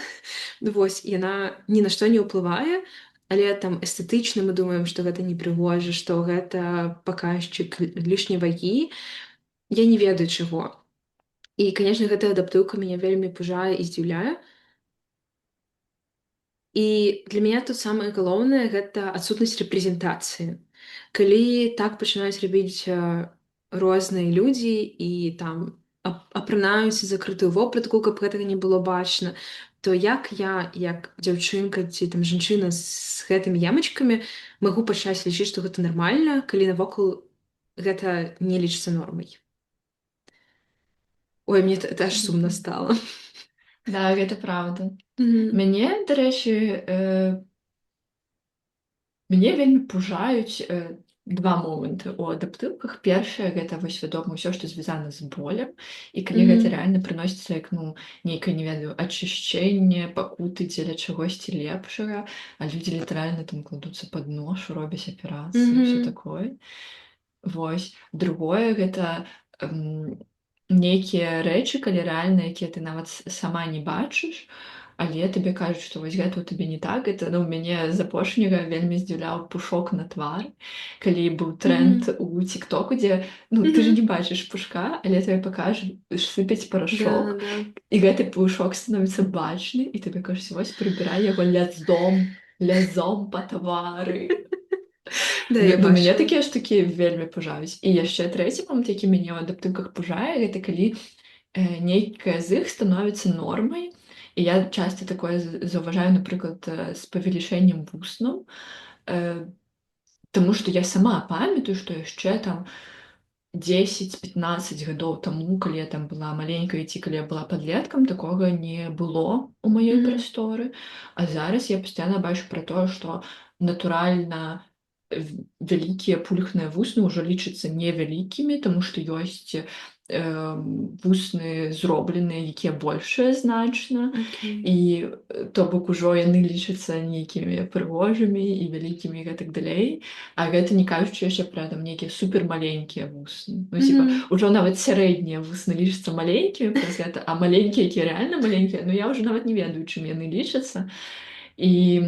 Вось, яна ні на што не ўплывае, але там эстэтычна мы думаем, што гэта непрыгожа, што гэта паказчык лішняй вагі. Я не ведаю чаго. І, канешне, гэтая адаптыўка мяне вельмі пужае і здзіўляе. І для мяне тут самае галоўнае гэта адсутнасць рэпрэзентацыі. Калі так пачынаюць рабіць розныя людзі і там апранаюць закрытую вопратку, каб гэтага не было бачна, то як я, як дзяўчынка ці там жанчына з гэтымі ямачкамі магу пачаць лічыць, што гэта нармальна, калі навокал гэта не лічыцца нормай. Ой, мне аж сумна Мгм. стала. Да, гэта праўда. Мгм. Мяне, дарэчы, мяне вельмі пужаюць два моманты ў адаптыўках. Першае гэта вось вядома ўсё, што звязана з болем, і калі гэта Мгм. рэальна прыносіцца як ну нейкае, не ведаю, ачышчэнне, пакуты дзеля чагосьці лепшага, а людзі літаральна там кладуцца пад ношу, робяць аперацыі, ўсё Мгм. такое. Вось. Другое гэта нейкія рэчы, калі рэальна, якія ты нават сама не бачыш, але табе кажуць, што вось гэта ў табе не так. Это, ну, мяне з апошняга вельмі здзіўляў пушок на твар, калі быў тренд Мгм. у тиктоку, дзе, ну, ты же не Мгм. бачыш пушка, але табе пакажуць, сыпяць Да, парашок, да. і гэты пушок становіцца бачны, і табе кажуць, вось прыбірай яго лязом па твары. Да, я Ну, мяне бачыла. такія штукі вельмі пужаюць. І яшчэ трэці момант, які мяне ў адаптыўках пужае, гэта калі нейкае з іх становіцца нормай. І я часта такое заўважаю, напрыклад, з павелічэннем вуснаў. Э, Таму што я сама памятаю, што яшчэ там 10-15 гадоў таму, калі я там была маленькай ці калі я была падлеткам, такога не было ў маёй Мгм. прасторы. А зараз я пастаянна бачу пра тое, што натуральна вялікія пульхныя вусны ўжо лічацца невялікімі, таму што ёсць вусны зробленыя, якія большыя значна. Окей. І то бок ужо яны лічацца нейкімі прыгожымі і вялікімі і гэтак далей. А гэта не кажучы яшчэ пра там нейкія супермаленькія вусны. Ну, типа, Мгм. ўжо нават сярэднія вусны лічацца маленькімі праз гэта, а маленькія, якія рэальна маленькія, ну я ўжо нават не ведаю, чым яны лічацца. І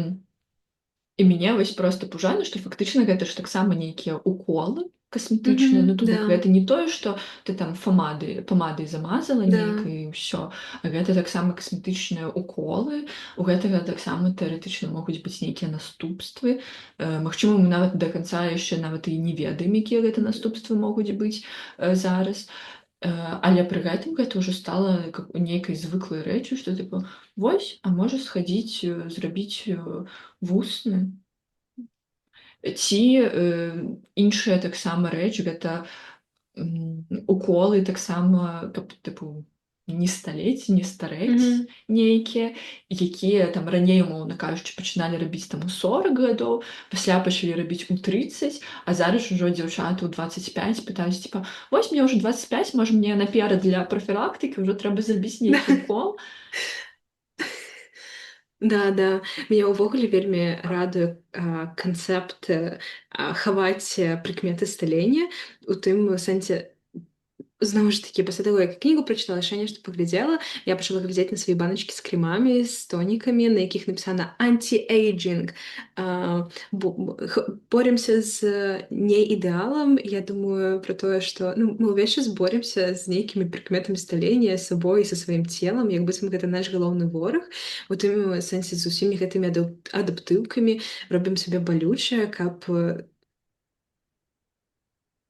і мяне вось проста пужана, што фактычна гэта ж таксама нейкія уколы касметычныя. Ну, Мгм. то бок Да, гэта не тое, што ты там памадай замазала да. нейкай і ўсё, а гэта таксама касметычныя уколы. У гэтага таксама тэарэтычна могуць быць нейкія наступствы. Магчыма, мы нават да канца яшчэ нават і не ведаем, якія гэта наступствы могуць быць зараз. Але пры гэтым гэта ўжо стала нейкай звыклай рэчы, што тыпу вось, а можа схадзіць, зрабіць вусны. Ці іншая таксама рэч гэта уколы таксама, каб тыпу не сталець, не старэць Мгм. нейкія, якія там раней, умоўна кажучы, пачыналі рабіць там у 40 гадоў, пасля пачалі рабіць у 30, а зараз ужо дзяўчаты ў 25 пытаюць, типа, вось мне ўжо 25, можа мне наперад для прафілактыкі ўжо трэба зрабіць Да. нейкі укол. Да, да. Мяне ўвогуле вельмі радуе канцэпт хаваць прыкметы сталення. У тым сэнсе, зноў ж такі, пасля таго, як кнігу прачытала, яшчэ нешта паглядзела, я пачала глядзець на свае баначкі з кремамі, з тонікамі, на якіх напісана «anti-aging». Боремся з неідэалам. Я думаю пра тое, што, ну, мы ўвесь час боремся з нейкімі прыкметамі сталення, з сабой і са сваім целам, як быццам гэта наш галоўны вораг. У тым сэнсе з усімі гэтымі адаптыўкамі робім сабе балючае, каб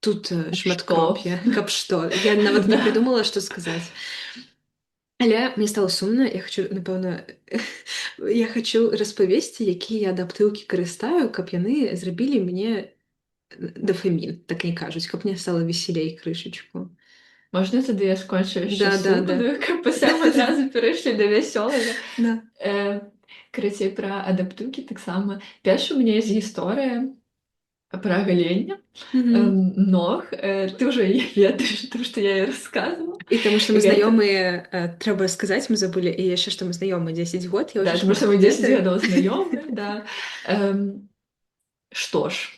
тут Што? шматкроп'я, каб што. Я нават не Да. прыдумала, што сказаць. Але мне стала сумна, я хачу, напэўна, я хачу распавесці, якія адаптыўкі карыстаю, каб яны зрабілі мне дафамін, так не кажуць, каб мне стала весялей крышачку. Можна тады я скончу яшчэ Да-да-да. сумную, каб пасля мы адразу перайшлі да вясёлага. Да. Карацей, пра адаптыўкі таксама. Першы ў мяне ёсць гісторыя пра галенне Мгм. ног. Ты ўжо яе ведаеш, тому што я яе расказвала. І таму што мы Гэта знаёмыя, трэба сказаць, мы забылі, і яшчэ што мы знаёмыя 10 год, я да, ўжо таму шмат што што мы 10 ведаю. гадоў знаёмыя, да. Што ж,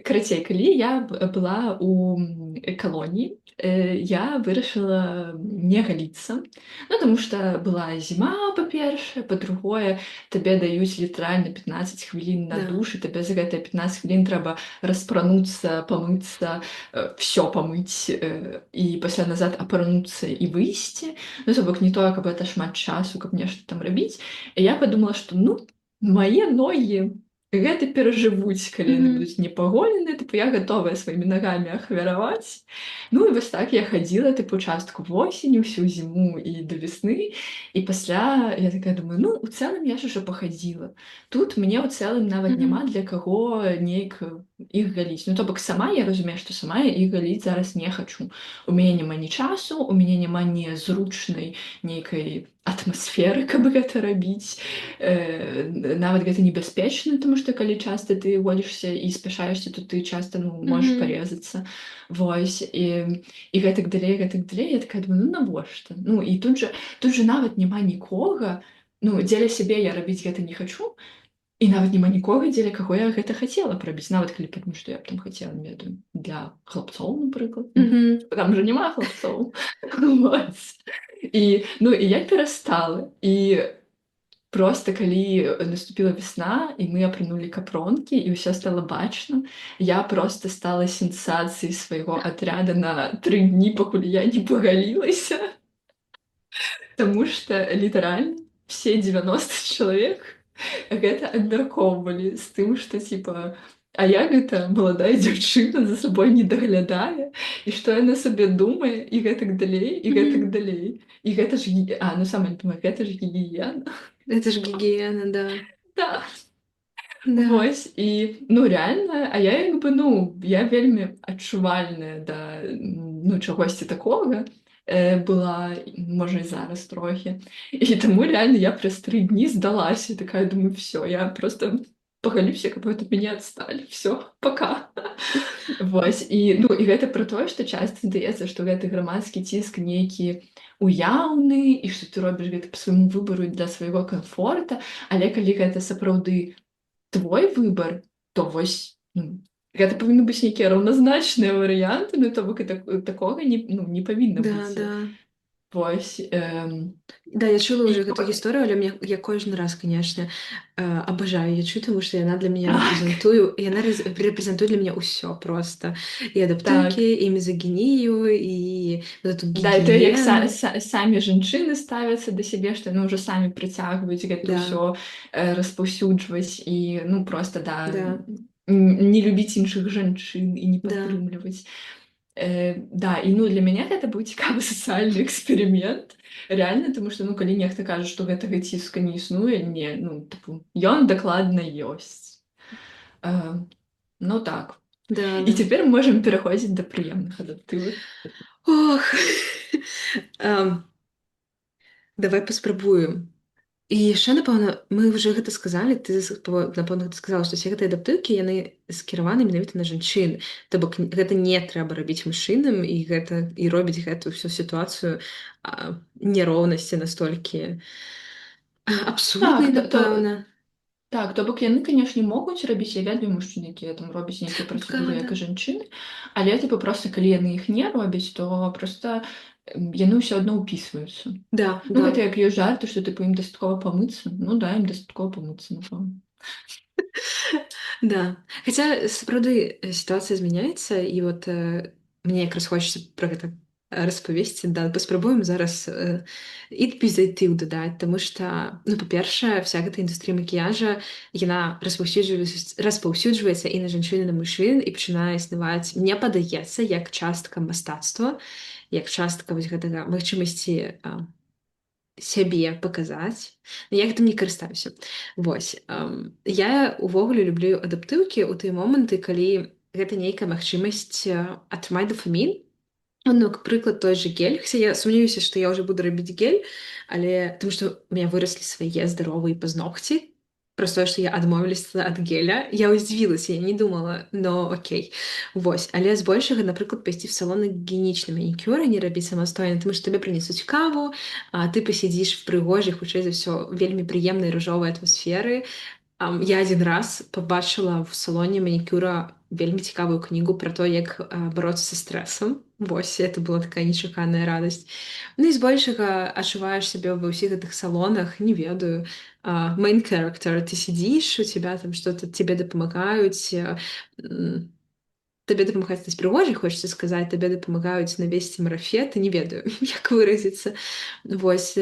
карацей, калі я была ў калоніі, я вырашыла не галіцца. Ну, таму што была зіма, па-першае, па-другое, табе даюць літаральна 15 хвілін на Да. душ, і табе за гэтыя 15 хвілін трэба распрануцца, памыцца, всё памыць, і пасля назад апрануцца і выйсці. Ну, то бок не тое, каб гэта шмат часу, каб нешта там рабіць. І я падумала, што, ну, мае ногі гэта перажывуць, калі яны Мгм. будуць непаголеныя, тыпу я гатовая сваімі нагамі ахвяраваць. Ну і вось так я хадзіла тыпу частку восені, ўсю зіму і да весны. І пасля я такая думаю, ну, у цэлым я ж ужо пахадзіла. Тут мне ў цэлым нават Мгм. няма для каго неяк іх галіць. Ну, то бок сама я разумею, што сама я іх галіць зараз не хачу. У мяне няма ні часу, у мяне няма ні зручнай нейкай атмасферы, каб гэта рабіць. Нават гэта небяспечна, тому што калі часта ты голішся і спяшаешся, то ты часта, ну, можаш Мгм. парезацца. Вось. І гэтак далей, гэтак далей. Я такая думаю, ну, навошта? Ну, і тут жа нават няма нікога, ну, дзеля сябе я рабіць гэта не хачу, і нават няма нікога, дзеля каго я гэта хацела б рабіць. Нават калі падумаць, што я б там хацела, не ведаю, для хлапцоў, напрыклад. Ну, Мгм. там жа няма хлапцоў. Вось. І я перастала. І просто калі наступила весна, і мы апранулі капронкі, і ўсё стала бачна, я просто стала сенсацыяй свайго атрада на 3 дні, пакуль я не пагалілася. Таму што літаральна все 90 чалавек гэта абмяркоўвалі з тым, што типа, а як гэта маладая дзяўчына за сабой не даглядае, і што яна сабе думае, і гэтак далей, і гэтак Мгм. далей. І гэта ж ну самае любімае, гэта ж гігіена. Это ж гигиена, да. Да. Да, Вось і ну рэальна, а я як бы ну я вельмі адчувальная да ну чагосьці такога была, можа і зараз трохі. І таму рэальна я праз 3 дні здалася, такая думаю, всё, я просто пагалюся, каб вы ад мяне адсталі. Всё, пока. Вось і ну і гэта пра тое, што часта здаецца, што гэты грамадскі ціск нейкі уяўны і што ты робіш гэта па свайму выбару і для свайго камфорта, але калі гэта сапраўды твой выбар, то вось ну, гэта павінны быць нейкія раўназначныя варыянты, ну то бок і такога не павінна да, быць. да. Вось Да, я чула і уже гэту гісторыю, але мне я кожны раз, канешне, абажаю яе чуць, таму што яна для мяне так, яна рэпрэзентуе для мяне ўсё проста. І адаптыўкі, так. і мізагінію, і вот эту Да, і тое, як гігіену. самі жанчыны ставяцца да сябе, што яны ўжо самі прыцягваюць гэта Да, ўсё распаўсюджваць і ну проста да да, не любіць іншых жанчын і не да, падтрымліваць. Да, і ну для мяне гэта быў цікавы сацыяльны эксперымент. Рэальна, таму што ну калі нехта кажа, што гэтага ціска не існуе, не, ну тыпу, ён дакладна ёсць. Э, ну так. да, І да. цяпер мы можам пераходзіць да прыемных адаптывак. Ох! Ам, давай паспрабуем. І яшчэ, напэўна, мы ўжо гэта сказалі, напэўна, гэта сказала, што ўсе гэтыя адаптыўкі, яны скіраваны менавіта на жанчын. То бок гэта не трэба рабіць мужчынам, і гэта і робіць гэту ўсю сітуацыю няроўнасці настолькі абсурднай, Так, напэўна. так, то бок яны, канешне, могуць рабіць, я ведаю мужчын, якія там робяць нейкія Да, працэдуры, да. як і жанчыны, але тыпу проста калі яны іх не робяць, то проста яны ўсё адно ўпісваюцца. Да, Ну, да. гэта як ёсць жарты, што тыпу ім дастаткова памыцца. Ну да, ім дастаткова памыцца, напэўна. Да. Хаця сапраўды сітуацыя змяняецца, і вот мне якраз хочацца пра гэта распавесці. Да, паспрабуем зараз эпізатыў дадаць, таму што ну па-першае, вся гэта індустрыя макіяжа яна распаўсюджваецца і на жанчын, і на мужчын, і пачынае існаваць, мне падаецца, як частка мастацтва, як частка вось гэтага магчымасці сябе паказаць. Ну, я гэтым не карыстаюся. Вось. Я ўвогуле люблю адаптыўкі ў тыя моманты, калі гэта нейкая магчымасць атрымаць дафамін. Ну, к прыклад, той же гель. Хаця я сумнеюся, што я ўжо буду рабіць гель, але таму што у мяне выраслі свае здаровыя пазногці. Праз тое, што я адмовілася ад геля. Я ўздзівілася, я не думала, но окей. Вось. Але збольшага, напрыклад, пайсці в салон на гігіенічны манікюр і не рабіць самастойна, таму што табе прынесуць каву, а ты пасядзіш в прыгожай, хутчэй за ўсё, вельмі прыемнай ружовай атмасферы. Я адзін раз пабачыла в салоне манікюра вельмі цікавую кнігу пра то, як бароцца са стрэсам. Вось, это была такая нечаканая радасць. Ну і збольшага адчуваеш сябе ва ўсіх гэтых салонах, не ведаю, main character, ты сидзіш, у тебя там что-то тебе дапамагаюць, табе дапамагаюць стаць прыгожай, хочацца сказаць, табе дапамагаюць навесці марафет, не ведаю, як выразіцца. Вось,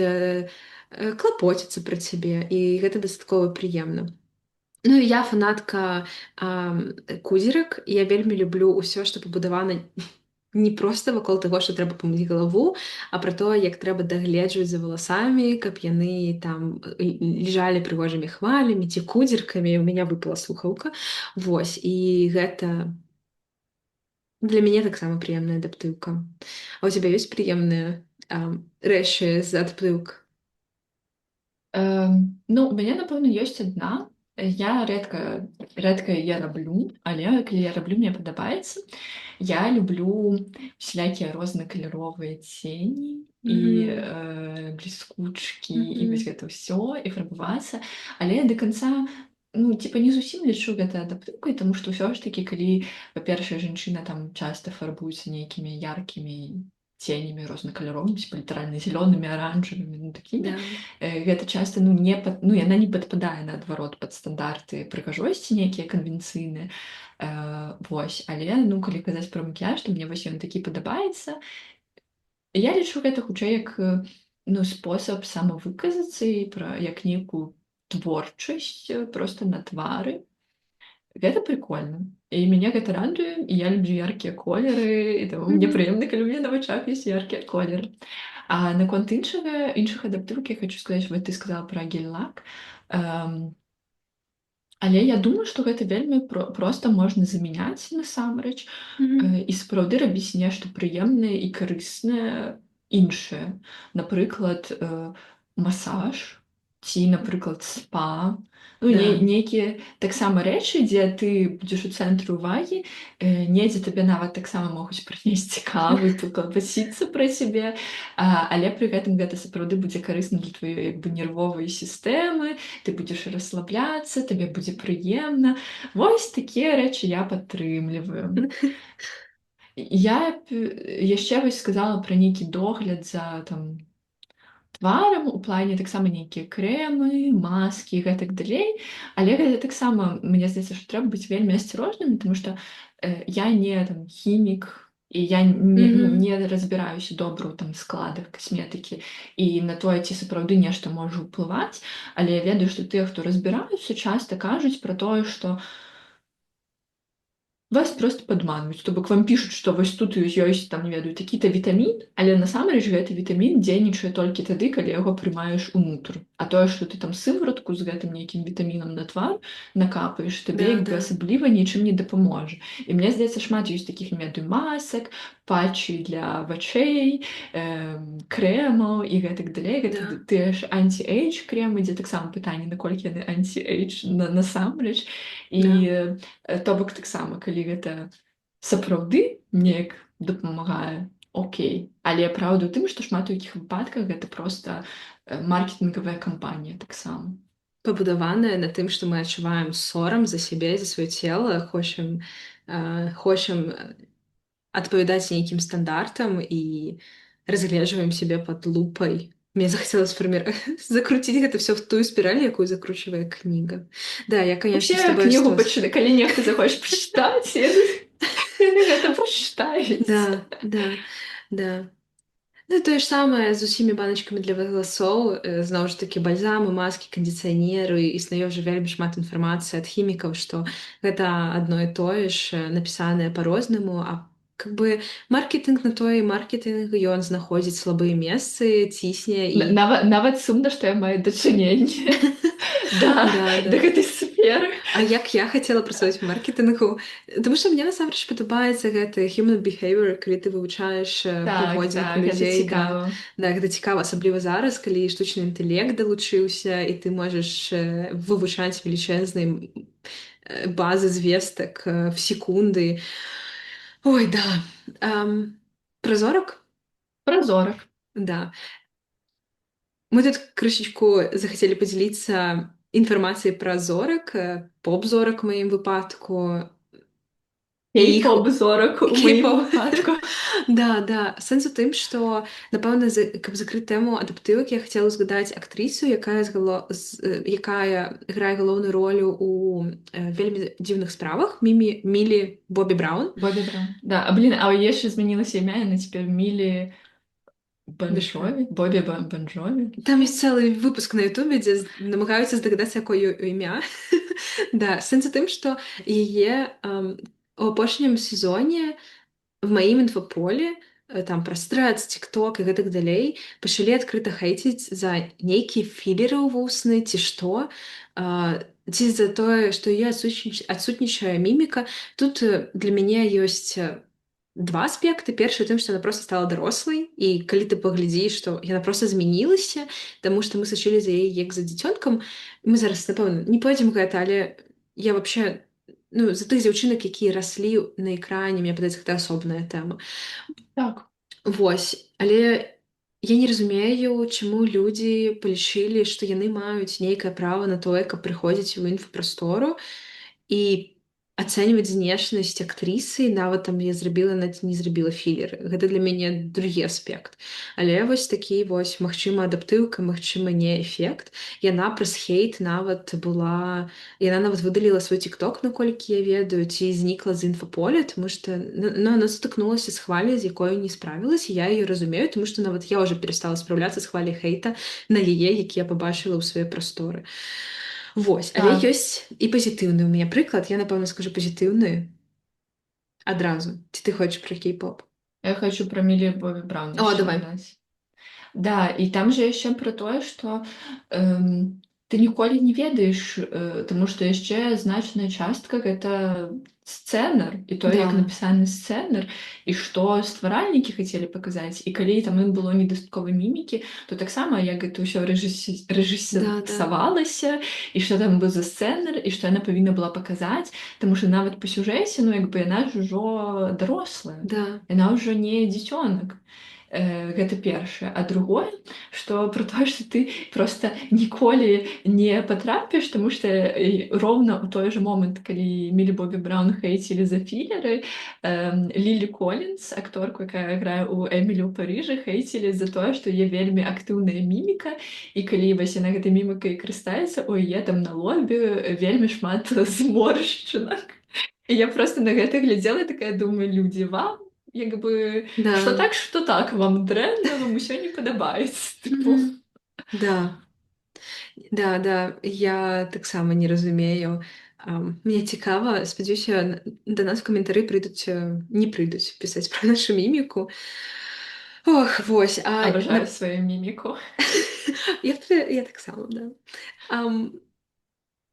клапоціцца пра цябе, і гэта дастаткова прыемна. Ну, і я фанатка кузерак, і я вельмі люблю ўсё, што пабудавана не проста вакол таго, што трэба памыць галаву, а пра тое, як трэба дагледжваць за валасамі, каб яны там лежалі прыгожымі хвалямі ці кудзеркамі. У мяне выпала слухаўка. Вось, і гэта для мяне таксама прыемная адаптыўка. А ў цябе ёсць прыемныя рэчы з адаптыўк? Ну, у мяне, напэўна, ёсць адна. Я рэдка яе раблю, але калі я раблю, мне падабаецца. Я люблю усялякія рознакаляровыя цені і Мгм. бліскучкі, і вось Мгм. гэта ўсё, і фарбавацца. Але я да канца, ну, типа, не зусім лічу гэта адаптыўкай, таму што ўсё ж такі, калі, па-першае, жанчына там часта фарбуецца нейкімі яркімі ценямі рознакаляровымі, типа літаральна зялёнымі, аранжавымі, ну такімі. Да. Гэта часта ну не пад ну яна не падпадае наадварот пад стандарты прыгажосці нейкія канвенцыйныя. Вось, але ну калі казаць пра макіяж, то мне вось ён такі падабаецца. Я лічу гэта хутчэй як ну спосаб самавыказацца і пра як нейкую творчасць проста на твары. Гэта прикольна. І мяне гэта радуе, і я люблю яркія колеры, і таму мне Мгм. прыемна, калі ў мяне на вачах ёсць яркія колеры. А наконт іншых адаптыўак я хочу сказаць, вот ты сказала пра гель-лак. Эм, але я думаю, што гэта вельмі проста можна замяняць насамрэч, Мгм. і сапраўды рабіць нешта прыемнае і карыснае іншае. Напрыклад, масаж ці, напрыклад, спа. Ну, Да. нейкія таксама рэчы, дзе ты будзеш у цэнтры ўвагі, недзе табе нават таксама могуць прынесці каву і паклапаціцца пра сябе, але пры гэтым гэта сапраўды будзе карысна для тваёй як бы нервовай сістэмы, ты будзеш расслабляцца, табе будзе прыемна. Вось такія рэчы я падтрымліваю. Я б яшчэ вось сказала пра нейкі догляд за там тварам, у плане таксама нейкія крэмы, маскі і гэтак далей. Але гэта таксама, мне здаецца, што трэба быць вельмі асцярожным, таму што я не там хімік, і я ну, Мгм. не разбіраюся добра ў там складах касметыкі і на тое, ці сапраўды нешта можа ўплываць. Але я ведаю, што тыя, хто разбіраюцца, часта кажуць пра тое, што вас просто падманваюць, то бок вам пішуць, што вось тут ёсць там, не ведаю, такі-то вітамін, але насамрэч гэты вітамін дзейнічае толькі тады, калі яго прымаеш унутр. А тое, што ты там сываратку з гэтым нейкім вітамінам на твар накапаеш, табе Да, як бы да, асабліва нічым не дапаможа. І мне здаецца, шмат ёсць такіх, не ведаю, масак, патчы для вачэй, крэмаў і гэтак далей. Гэта да, тыя ж анці-эйдж крэмы, дзе таксама пытанне, наколькі яны анці-эйдж насамрэч. І да. то бок таксама, калі гэта сапраўды неяк дапамагае, окей. Але праўда ў тым, што шмат у якіх выпадках гэта проста маркетынгавая кампанія таксама. Пабудаваная на тым, што мы адчуваем сорам за сябе, за сваё цела, хочам адпавядаць нейкім стандартам і разгледжваем сябе пад лупай. Мне захацелася закруціць гэта ўсё в тую спіраль, якую закручвае кніга. Да, я, конечно, з Вообще табой кнігу согласна. калі нехта захоча пачытаць, яны гэта прачытаюць. Да, да, да. Ну, тое ж самае з усімі баначкамі для валасоў. Зноў ж такі бальзамы, маскі, кандыцыянеры. Існуе ўжо вельмі шмат інфармацыі ад хімікаў, што гэта адно і тое ж, напісанае па-рознаму, а как бы маркетинг на тое і маркетинг, ён знаходзіць слабыя месцы, цісне і Нават сумна, што я маю дачыненне да, да да. гэтай сферы. А як я хацела працаваць у маркетынгу, таму што мне насамрэч падабаецца гэты human behavior, калі ты вывучаеш Так, паводзінку так, гэта людзей, да. цікава. Да, гэта цікава, асабліва зараз, калі штучны інтэлект далучыўся, і ты можаш вывучаць велічэзныя базы звестак в секунды. Ой, да. Пра зорак? Празорак. Да. Мы тут крышечку захацелі падзяліцца інфармацыяй пра зорак, поп-зорак у маім выпадку. І іх Кей-поп зорак у маім кей-поп. выпадку. Да, да. Сэнс у тым, што, напэўна, каб закрыць тэму адаптывак, я хацела згадаць актрысу, якая грае галоўную ролю ў вельмі дзіўных справах, Мілі Бобі Браўн. Бобі Браун. Да, а яшчэ змянілася імя, яна цяпер Мілі Бон Дэшмэ. Джові? Бобі Бон Джові? Там ёсць цэлы выпуск на Ютубе, дзе намагаюцца здагадацца, якое імя. Да, сэнс у тым, што яе у апошнім сезоне в маім інфаполі там пра стрэц, тик-ток і гэтак далей пачалі адкрыта хейціць за нейкія філеры ў вусны ці што, ці за тое, што яе адсутнічае міміка. Тут для мяне ёсць два аспекты. Першы тым, што яна проста стала дарослай, і калі ты паглядзіш, што яна проста змянілася, таму што мы сачылі за яе як за дзіцёнкам. Мы зараз, напэўна, не пойдзем гэта, але я вообще ну, за тых дзяўчынак, якія раслі на экране, мне падаецца, гэта асобная тэма. Так. Вось, але я не разумею, чаму людзі палічылі, што яны маюць нейкае права на тое, каб прыходзіць у інфапрастору і ацэньваць знешнасць актрысы, нават там я зрабіла не зрабіла філеры. Гэта для мяне другі аспект. Але вось такі вось магчыма адаптыўка, магчыма не эфект. Яна праз хейт нават была, яна нават выдаліла свой тикток, наколькі я ведаю, ці знікла з інфаполя, тому што ну, она стыкнулася з хваляй, з якой не справілась, і я її разумею, тому што нават я уже перестала справляцца з хваляй хейта на яе, які я побачила ў свае прасторы. Вось, але Так, ёсць і пазітыўны ў мяне прыклад, я напэўна скажу пазітыўны адразу. Ці ты хочаш пра кей-поп? я хочу про Милли Бобби Браун О, еще давай. додать. Да, і там же яшчэ пра тое, што ты ніколі не ведаеш, таму што яшчэ значная частка гэта сцэнар і тое, як Да, напісаны сцэнар і што стваральнікі хацелі паказаць. І калі там ім было недастаткова мімікі, то таксама як гэта ўсё да, да, рэжысавалася і што там быў за сцэнар і што яна павінна была паказаць, таму што нават па сюжэце, ну як бы яна ж ужо дарослая, да. яна ўжо не дзіцёнак. Гэта першае. А другое, што пра тое, што ты проста ніколі не патрапіш, таму што роўна ў той жа момант, калі Мілі Бобі Браўн хейцілі за філеры, Лілі Колінс, акторку, якая грае ў Эмілі ў Парыжы, хейцілі за тое, што яе вельмі актыўная міміка, і калі вось яна гэтай мімікай карыстаецца, у яе там на лобе вельмі шмат зморшчынак. І я проста на гэта глядзела і такая думаю, людзі, вам як бы Да. што так, вам дрэнна, вам усё не падабаецца. Тыпу. Мгм. Да, да, да, я таксама не разумею. Мне цікава, спадзяюся, да нас каментары прыйдуць, не прыйдуць пісаць пра нашу міміку. Ох, вось, Абажаю сваю міміку. я таксама, да. Ам,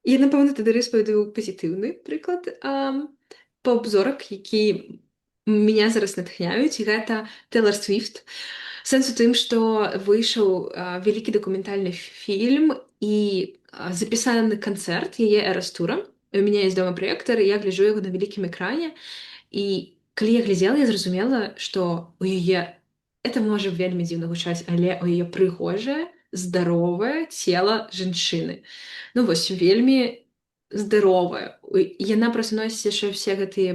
Я, напэўна, тады распавяду пазітыўны прыклад поп-зорак, які меня зараз натхняюць, і гэта Тейлор Свіфт. Сэнс у тым, што выйшаў вялікі дакументальны фільм і запісаны канцэрт яе эра-тура. У мяне есть дома праектар, і я гляджу яго на вялікім экране. І калі я глядзела, я зразумела, што у яе это можа вельмі дзіўна гучаць, але у яе прыгожае, здаровае цела жанчыны. Ну вось вельмі здаровая. Яна проста носіць яшчэ ўсе гэтыя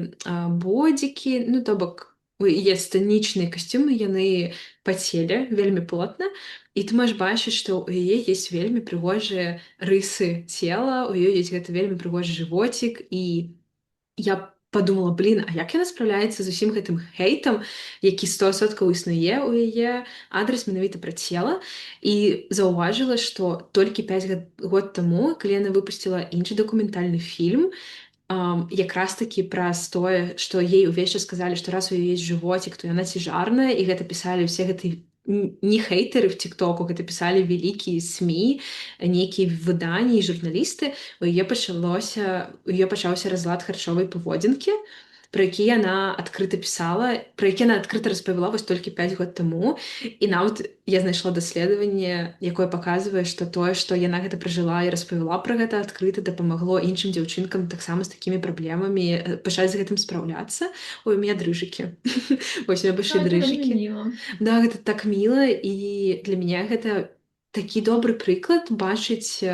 бодзікі, ну то бок є сцэнічныя касцюмы, яны па целе вельмі плотна. І ты можаш бачыць, што ў яе есть вельмі прыгожыя рысы цела, у ёй есть гэты вельмі прыгожы жывоцік, і я подумала, блин, а як яна спраўляецца з усім гэтым хейтам, які 100% існуе ў яе адрас менавіта пра цела, і заўважыла, што толькі 5 год таму, калі яна выпусціла іншы дакументальны фільм, якраз такі праз тое, што ей увесь час сказалі, што раз у яе есть жывоцік, то яна цяжарная, і гэта пісалі ўсе гэты не хейтары в тиктоку, гэта пісалі вялікія СМі, нейкія выданні і журналісты. У яе пачаўся разлад харчовай паводзінкі, про які яна адкрыта пісала, про які яна адкрыта распавяла вось толькі 5 год таму. І нават я знайшла даследаванне, якое паказвае, што тое, што яна гэта пражыла і распавяла пра гэта адкрыта, дапамагло іншым дзяўчынкам таксама з такімі праблемамі пачаць з гэтым спраўляцца. Ой, у меня дрыжыкі. Вось у меня большие Гэта вельмі дрыжыкі. міла. Да, гэта так міла, і для мяне гэта такі добры прыклад бачыць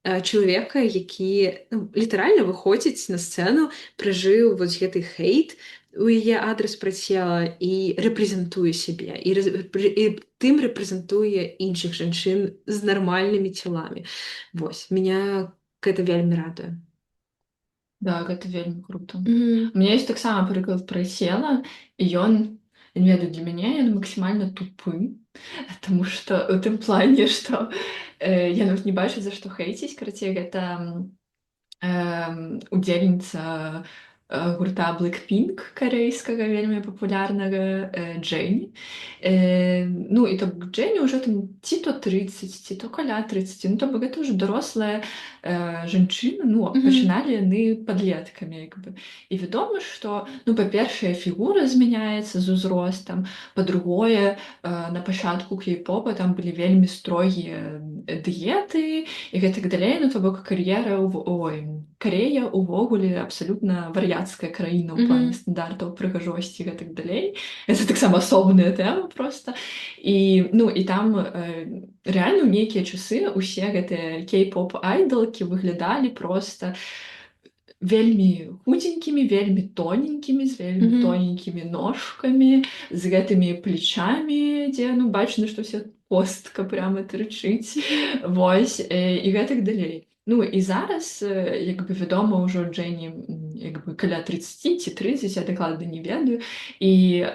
чалавека, які літаральна выходзіць на сцэну, пражыў вось гэты хейт у яе адрас пра цела і рэпрэзентуе сябе, і тым рэпрэзентуе іншых жанчын з нармальнымі целамі. Вось, меня гэта вельмі радуе. Да, гэта вельмі круто. Мгм. У меня есть таксама прыклад пра цела, і ён, я не ведаю, для мяне ён максімальна тупы, таму што ў тым плане, што я нават не бачу, за што хейціць, карацей, гэта удзельніца гурта Blackpink карэйскага вельмі папулярнага Джэні. Ну і то Джэні ўжо там ці то 30, ці то каля 30, ну то бок гэта ўжо дарослая жанчына, ну Мгм. пачыналі яны падлеткамі як бы. І вядома, што ну па-першае фігура змяняецца з узростам, па-другое на пачатку кей-попа там былі вельмі строгія дыеты і гэтак далей, ну то бок Карея увогуле абсалютна вар'яцкая краіна ў плане Мгм. стандартаў прыгажосці і гэтак далей. Это таксама асобная тэма проста. І ну і там рэальна ў нейкія часы ўсе гэтыя кей-поп айдалкі выглядалі проста вельмі худенькімі, вельмі тоненькімі, з вельмі Мгм. тоненькімі ножкамі, з гэтымі плечамі, дзе ну бачна, што вся костка прямо трычыць. Мгм. Вось і гэтак далей. Ну і зараз як бы вядома ўжо Джэні як бы каля 30 ці 30, я дакладна не ведаю. І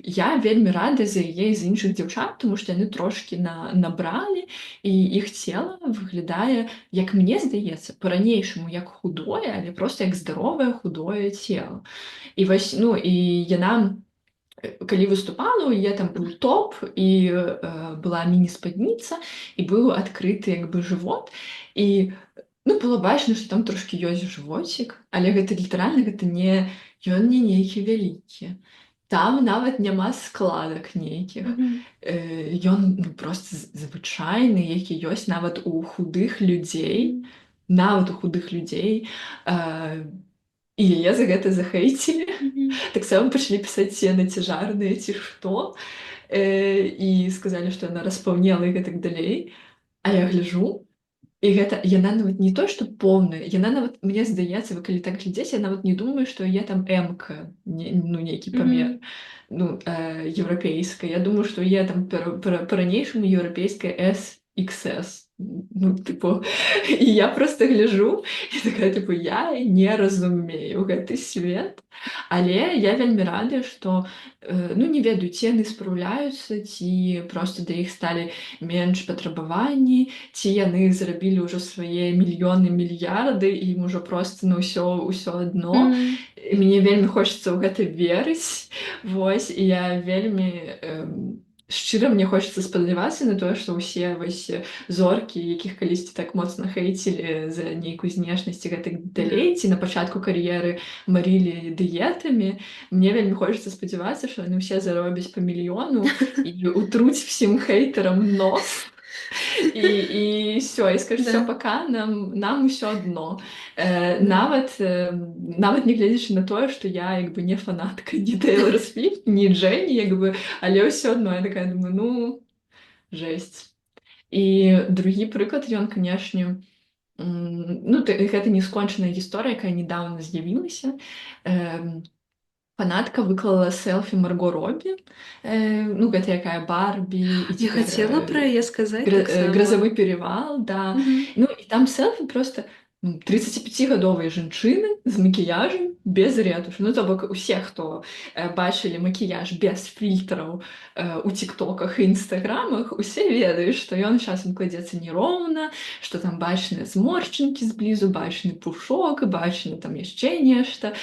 я вельмі рада за яе з іншых дзяўчат, тому што яны трошкі набралі, і іх цела выглядае, як мне здаецца, па-ранейшаму як худое, але просто як здаровае худое цела. І вось ну і яна калі выступала, у яе там быў топ і была міні-спадніца і быў адкрыты як бы жывот. І ну было бачна, што там трошкі ёсць жывоцік, але гэта літаральна гэта не ён не нейкі вялікі. Там нават няма складак нейкіх. Мгм. Ён ну, просто звычайны, які ёсць нават у худых людзей, Мгм. нават у худых людзей. Э, і яе за гэта захейцілі. Мгм. Таксама пачалі пісаць сцены цяжарныя ці што. І сказалі, што яна распаўнела і гэтак далей. А я гляжу, і гэта яна нават не то, што поўная, яна нават мне здаецца, вы калі так глядзеце, я нават не думаю, што яе там эмка, ну нейкі памер Мгм. ну, еўрапейская. Я думаю, што яе там па-ранейшаму еўрапейская SXS. Ну, типу, і я просто гляжу і такая, типу, я не разумею гэты свет, але я вельмі рада, што ну не ведаю, ці яны спраўляюцца, ці просто да іх сталі менш патрабаванні, ці яны зрабілі ўжо свае мільёны, мільярды, і ім ужо проста на ўсё адно. Мгм. І мне вельмі хочацца ў гэта верыць. Вось і я вельмі шчыра мне хочацца спадзявацца на тое, што ўсе вось зоркі, якіх калісьці так моцна хейцілі за нейкую знешнасць і гэтак Да. далей, ці на пачатку кар'еры марылі дыетамі. Мне вельмі хочацца спадзявацца, што яны ўсе заробяць па мільёну і утруць всім хейтарам нос. І все, і скажу, все, Да. пока, нам усё адно. Да. Нават не гледзячы на тое, што я як бы не фанатка ні Тейлор Свіфт, ні Джэні, як бы, але ўсё адно я такая думаю, ну, жэсць. І другі прыклад, ён, канешне, ну, гэта не скончаная гісторыя, якая нядаўна з'явілася. Фанатка выклала селфі Марго Робі. Ну, гэта якая Барбі, і Я цяпер хотела про яе сказаць таксама. гразавы перевал, да. Мгм. Ну, і там селфі просто 35-гадовыя жанчыны з макіяжам без ретушу. Ну, то бок усе, хто бачылі макіяж без фільтраў у тиктоках і інстаграмах, усе ведаюць, што ён часам кладзецца нероўна, што там бачныя зморшчынкі зблізу, бачны пушок, бачна там яшчэ нешта.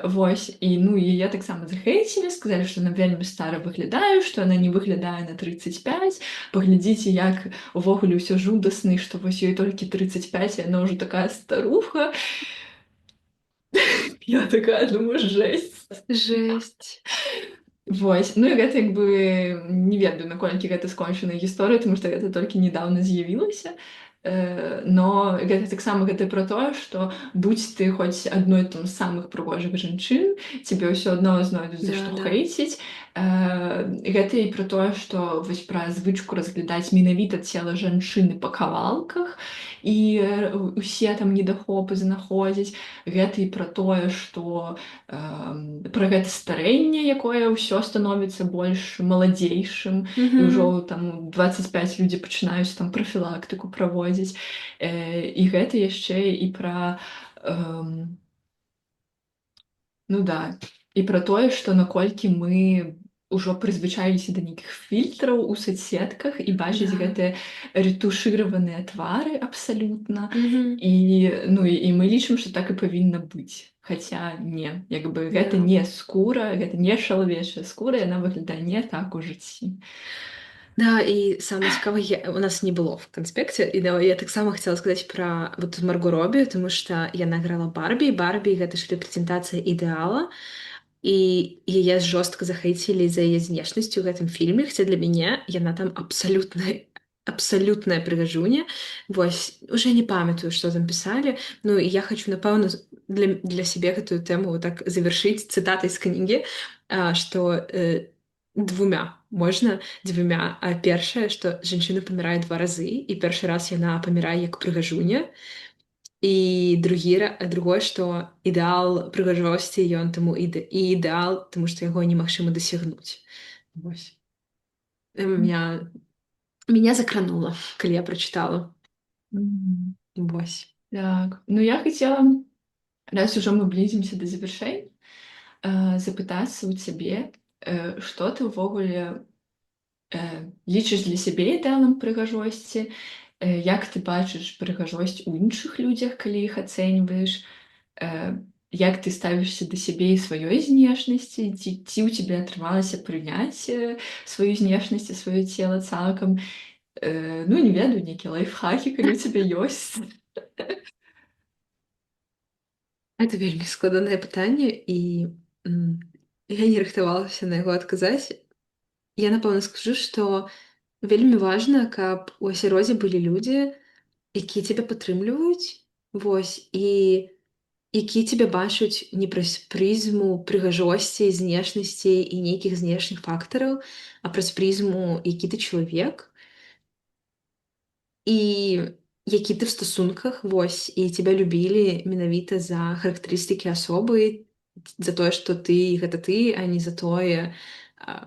Вось, і ну, яе таксама захейцілі, сказалі, што яна вельмі стара выглядае, што яна не выглядае на 35. Паглядзіце, як увогуле ўсё жудасна, і што вось ёй толькі 35, і яна ўжо такая старуха. Я такая думаю, жэсць. Жесть. Вось, ну і гэта як бы не ведаю, наколькі гэта скончаная гісторыя, тому што гэта толькі недавно з'явілася. Но гэта таксама гэта пра тое, што будзь ты хоць адной там з самых прыгожых жанчын, цябе ўсё адно знойдуць за Да, што да. хейціць. Гэта і пра тое, што вось пра звычку разглядаць менавіта цела жанчыны па кавалках, і усе там недахопы знаходзяць. Гэта і пра тое, што пра гэта старэнне, якое ўсё становіцца больш маладзейшым, і Мгм. ўжо там 25 людзі пачынаюць там прафілактыку праводзіць. І гэта яшчэ і пра ну да, і пра тое, што наколькі мы ўжо прызвычаіліся да нейкіх фільтраў у соцсетках і бачыць Да. гэтыя рэтушыраваныя твары абсалютна. Мгм. Ну, і мы лічым, што так і павінна быць. Хаця не, як бы гэта Да. не скура, гэта не чалавечая скура, яна выглядае не так у жыцці. Да, і самае цікавае, у нас не было в канспекце, і да, я таксама хацела сказаць пра вот Марго Робі, тому што яна грала Барбі, і Барбі гэта ж рэпрэзентацыя ідэала, і яе жорстка захейцілі за яе знешнасць у гэтым фільме, хаця для мяне яна там абсалютная прыгажуня. Вось уже не памятаю, што там пісалі. Ну і я хочу, напэўна, для сябе гэтую тэму так завяршыць цытатай з кнігі, што двумя можна дзвюмя. Першае, што жанчына памірае 2 разы, і першы раз яна памірае як прыгажуня, І другое, што ідэал прыгажосці ён таму і ідэал, таму што яго немагчыма дасягнуць. Вось. Меня закранула, калі я прачытала. Мгм. Вось. Так, ну я хотела, раз уже мы близимся до завершэння, запытацца ў цябе, што ты ўвогуле лічыш для сябе ідэалам прыгажосці, як ты бачыш прыгажосць у іншых людзях, калі іх ацэньваеш, як ты ставішся да сябе і сваёй знешнасці, ці ў цябе атрымалася прыняць сваю знешнасць і сваё цела цалкам. Ну, не ведаю, нейкія лайфхакі, калі ў цябе ёсць. Гэта вельмі складанае пытанне і я не рыхтавалася на яго адказаць. Я, напэўна, скажу, што вельмі важна, каб у асяроддзі былі людзі, якія цябе падтрымліваюць, вось, і якія цябе бачаць не праз прызму прыгажосці, знешнасці і нейкіх знешніх фактараў, а праз прызму, які ты чалавек, і які ты в стасунках, вось, і цябе любілі менавіта за характарыстыкі асобы, за тое, што ты гэта ты, а не за тое, а,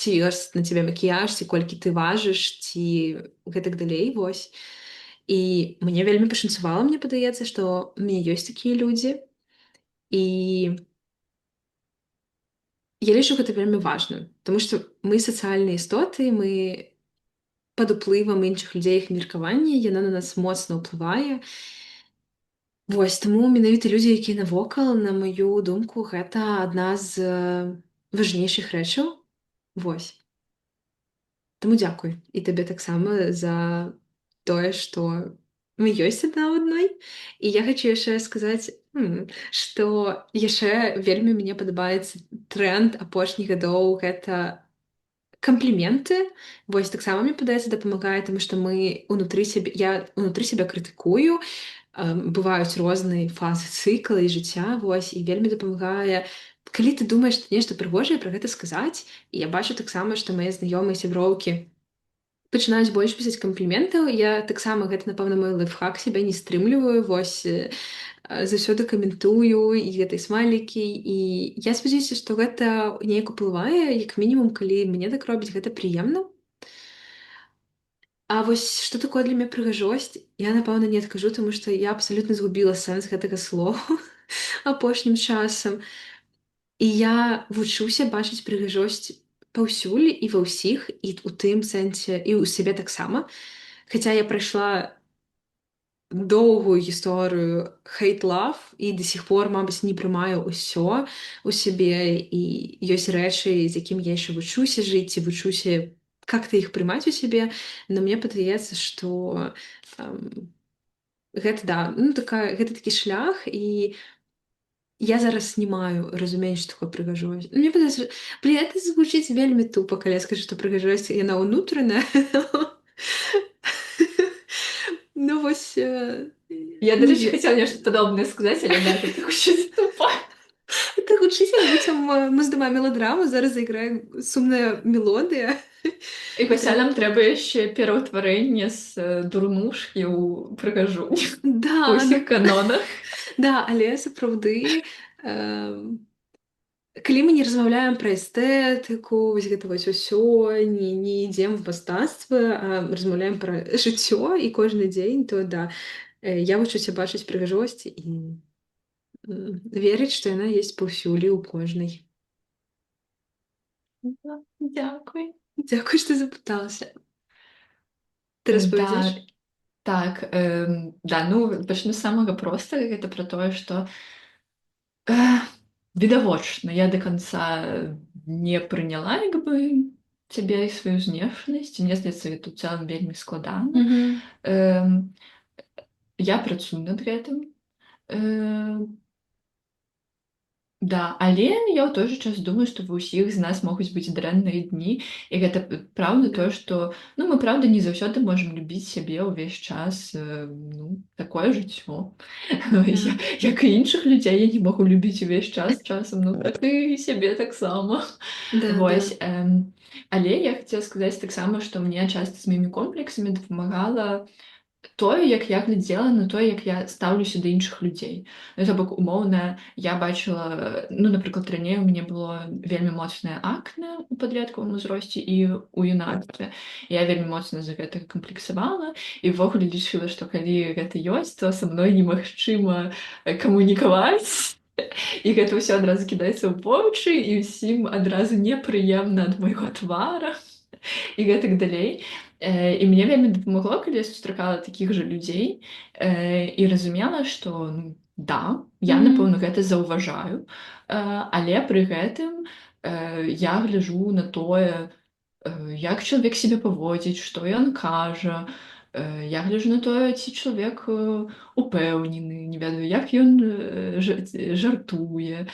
ці ёсць на цябе макіяж, ці колькі ты важыш, ці гэтак далей, вось. І мне вельмі пашанцавала, мне падаецца, што у мяне ёсць такія людзі, і я лічу гэта вельмі важным, таму што мы сацыяльныя істоты, мы пад уплывам іншых людзей, іх меркавання, яно на нас моцна ўплывае. Вось, таму менавіта людзі, якія навокал, на маю думку, гэта адна з важнейшых рэчаў. Вось. Таму дзякуй. І табе таксама за тое, што мы ёсць адна ў адной. І я хачу яшчэ сказаць, што яшчэ вельмі мне падабаецца трэнд апошніх гадоў гэта кампліменты. Вось таксама мне падаецца дапамагае, таму што я унутры сябе крытыкую. Бываюць розныя фазы цыкла і жыцця, вось, і вельмі дапамагае, калі ты думаеш, што нешта прыгожае пра гэта сказаць. І я бачу таксама, што мае знаёмыя сяброўкі пачынаюць больш пісаць кампліментаў. Я таксама гэта, напэўна, мой лайфхак, сябе не стрымліваю, вось, заўсёды каментую і гэтай смайлікі. І я спадзяюся, што гэта неяк уплывае, як мінімум, калі мне так робіць, гэта прыемна. А вось што такое для мяне прыгажосць, я, напэўна, не адкажу, таму што я абсалютна згубіла сэнс гэтага слова апошнім часам. І я вучуся бачыць прыгажосць паўсюль і ва ўсіх, і ў тым сэнсе і ў сябе таксама. Хаця я прайшла доўгую гісторыю hate-love і да сих пор, мабыць, не прымаю ўсё у сябе, і ёсць рэчы, з якімі я яшчэ вучуся жыць і вучуся как-то іх прымаць у сябе. Но мне падаецца, што гэта да, гэта такі шлях, і я зараз не маю разумення, што такое прыгажосць. Мне падаецца, это звучыць вельмі тупа, калі я скажу, што прыгажосць яна ўнутраная. Ну вось, Я, до не речі, ве хотіла нешта падобнае сказаць, але да, гэта гучыць тупа. это гучыць, як быццам мы здымаем меладраму, зараз зайграе сумная мелодыя. І хаця нам трэба яшчэ пераўтварэнне з дурнушкі ў прыгажунь па Да, ўсіх канонах. да, але сапраўды, калі мы не размаўляем пра эстэтыку, вось гэта вось усё, не ідзем в мастацтва, а размаўляем пра жыццё і кожны дзень, то да, я вучуся бачыць прыгажосць і верыць, што яна ёсць паўсюль і ў кожнай. Да, дзякуй. Дзякуй, што запыталася. Ты Да, распавядзеш? так, да, ну, пачну з самага простага, гэта пра тое, што відавочна, я да канца не прыняла як бы цябе і сваю знешнасць. Мне здаецца, гэта ў цэлым вельмі складана. Мгм. Я працую над гэтым. Да, але я ў той жа час думаю, што ва ўсіх з нас могуць быць дрэнныя дні, і гэта праўда тое, што мы праўда не заўсёды можам любіць сябе ўвесь час, такое жыццё. Я, Да. як і іншых людзей, я не магу любіць увесь час часам, так і сябе таксама. Да, Вось, да. але я хацела сказаць таксама, што мне часта з маімі комплексамі дапамагала тое, як я глядзела на тое, як я стаўлюся да іншых людзей. Ну, то бок, умоўна, я бачыла, ну, напрыклад, раней у мяне было вельмі моцнае акне ў падлеткавым узросце і ў юнацтве. Я вельмі моцна за гэта камплексавала і ўвогуле лічыла, што калі гэта ёсць, то са мной немагчыма камунікаваць. І гэта ўсё адразу кідаецца ў вочы, і ўсім адразу непрыемна ад майго твара і гэтак далей. І мне вельмі дапамагло, калі я сустракала такіх жа людзей і разумела, што ну, да, я, напэўна, гэта заўважаю, але пры гэтым я гляджу на тое, як чалавек сябе паводзіць, што ён кажа. Я гляджу на тое, ці чалавек упэўнены, не ведаю, як ён жартуе.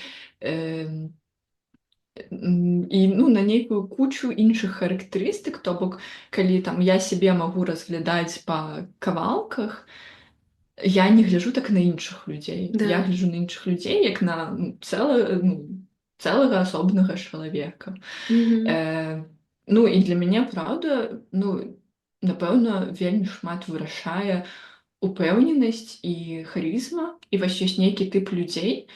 І ну, на нейкую кучу іншых характарыстык, то бок калі там я сябе магу разглядаць па кавалках, я не гляджу так на іншых людзей. Я Да. гляджу на іншых людзей як на цэлага асобнага чалавека. Мгм. Ну і для мяне праўда, ну, напэўна, вельмі шмат вырашае упэўненасць і харызма, і вось ёсць нейкі тып людзей,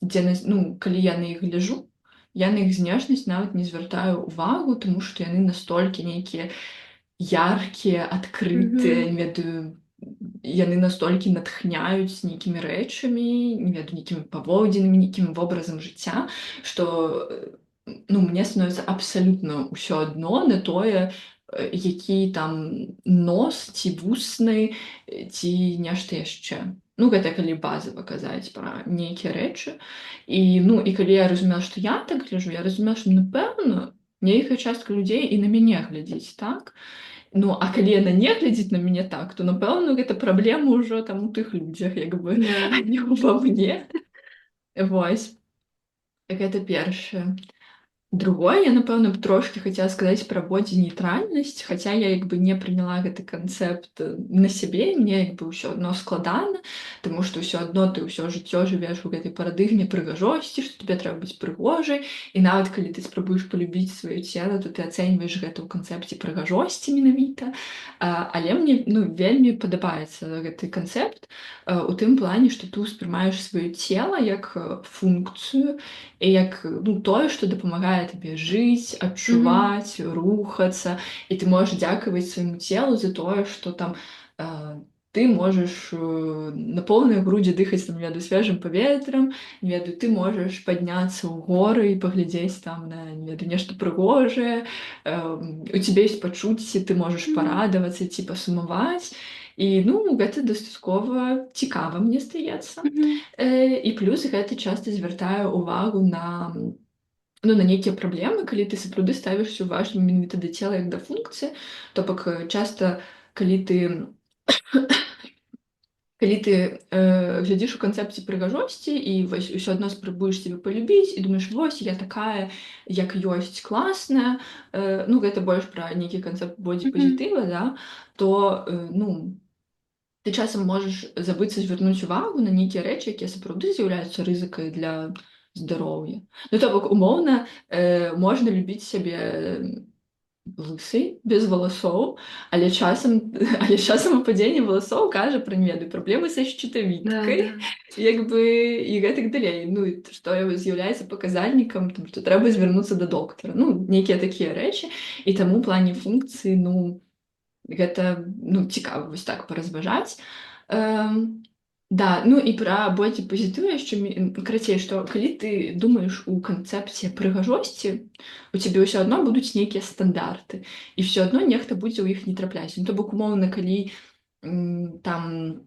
дзе ну, калі я на іх гляджу, я на іх знешнасць нават не звяртаю ўвагу, тому што яны настолькі нейкія яркія, адкрытыя, Мгм. не ведаю, яны настолькі натхняюць нейкімі рэчамі, не ведаю, нейкімі паводзінамі, нейкім вобразам жыцця, што ну, мне становіцца абсалютна ўсё адно на тое, які там нос ці вусны ці нешта яшчэ. Ну, гэта калі базава казаць пра нейкія рэчы. І, ну, і калі я разумела, што я так гляджу, я разумела, што, напэўна, нейкая частка людзей і на мяне глядзіць так. Ну, а калі яна не глядзіць на мяне так, то, напэўна, гэта праблема ўжо там у тых людзях, як бы, Да. а не ўва мне. Вось. Гэта першае. Другое, я, напэўна, б трошкі хацела сказаць пра бодзе-нейтральнасць, хаця я як бы не прыняла гэты канцэпт на сябе, мне як бы ўсё адно складана, таму што ўсё адно ты ўсё жыццё жывеш у гэтай парадыгме прыгажосці, што тебе трэба быць прыгожай, і нават калі ты спрабуеш палюбіць сваё цела, то ты ацэньваеш гэта ў канцэпце прыгажосці менавіта. Але мне ну, вельмі падабаецца гэты канцэпт у тым плане, што ты ўспрымаеш сваё цела як функцыю, і як ну, тое, што дапамагае табе жыць, Мгм. адчуваць, рухацца, і ты можаш дзякаваць свайму целу за тое, што там ты можаш на поўныя грудзі дыхаць там, не ведаю, свежым паветрам, не ведаю, ты можаш падняцца ў горы і паглядзець там на не ведаю, нешта прыгожае, у цябе ёсць пачуцці, ты можаш Мгм. парадавацца ці пасумаваць. І ну, гэта дастаткова цікава, мне здаецца. Мгм. І плюс гэта часта звяртае ўвагу на ну, на нейкія праблемы, калі ты сапраўды ставішся ўважна менавіта да цела як да функцыі, то бок часта калі ты глядзіш у канцэпце прыгажосці і вось усё адно спрабуеш сябе палюбіць і думаеш вось я такая як ёсць класная, ну гэта больш пра нейкі канцэпт Мгм. бодзі-пазітыва, да, то ну ты часам можаш забыцца звярнуць увагу на нейкія рэчы, якія сапраўды з'яўляюцца рызыкай для здароўя. Ну то бок умоўна можна любіць сябе лысый, без валасоў, але часам але часам выпадзенне валасоў кажа пра не ведаю праблемы са Да, шчытавідкай, да. як бы і гэтак далей. Ну і што з'яўляецца паказальнікам, там, што трэба звярнуцца да доктара. Ну, нейкія такія рэчы. І таму ў плане функцыі, ну, гэта ну, цікава вось так паразважаць. Да, ну і пра бодзі-пазітыў яшчэ карацей, што калі ты думаеш у канцэпце прыгажосці, у цябе ўсё адно будуць нейкія стандарты, і ўсё адно нехта будзе ў іх не трапляць. Ну, то бок умоўна, калі там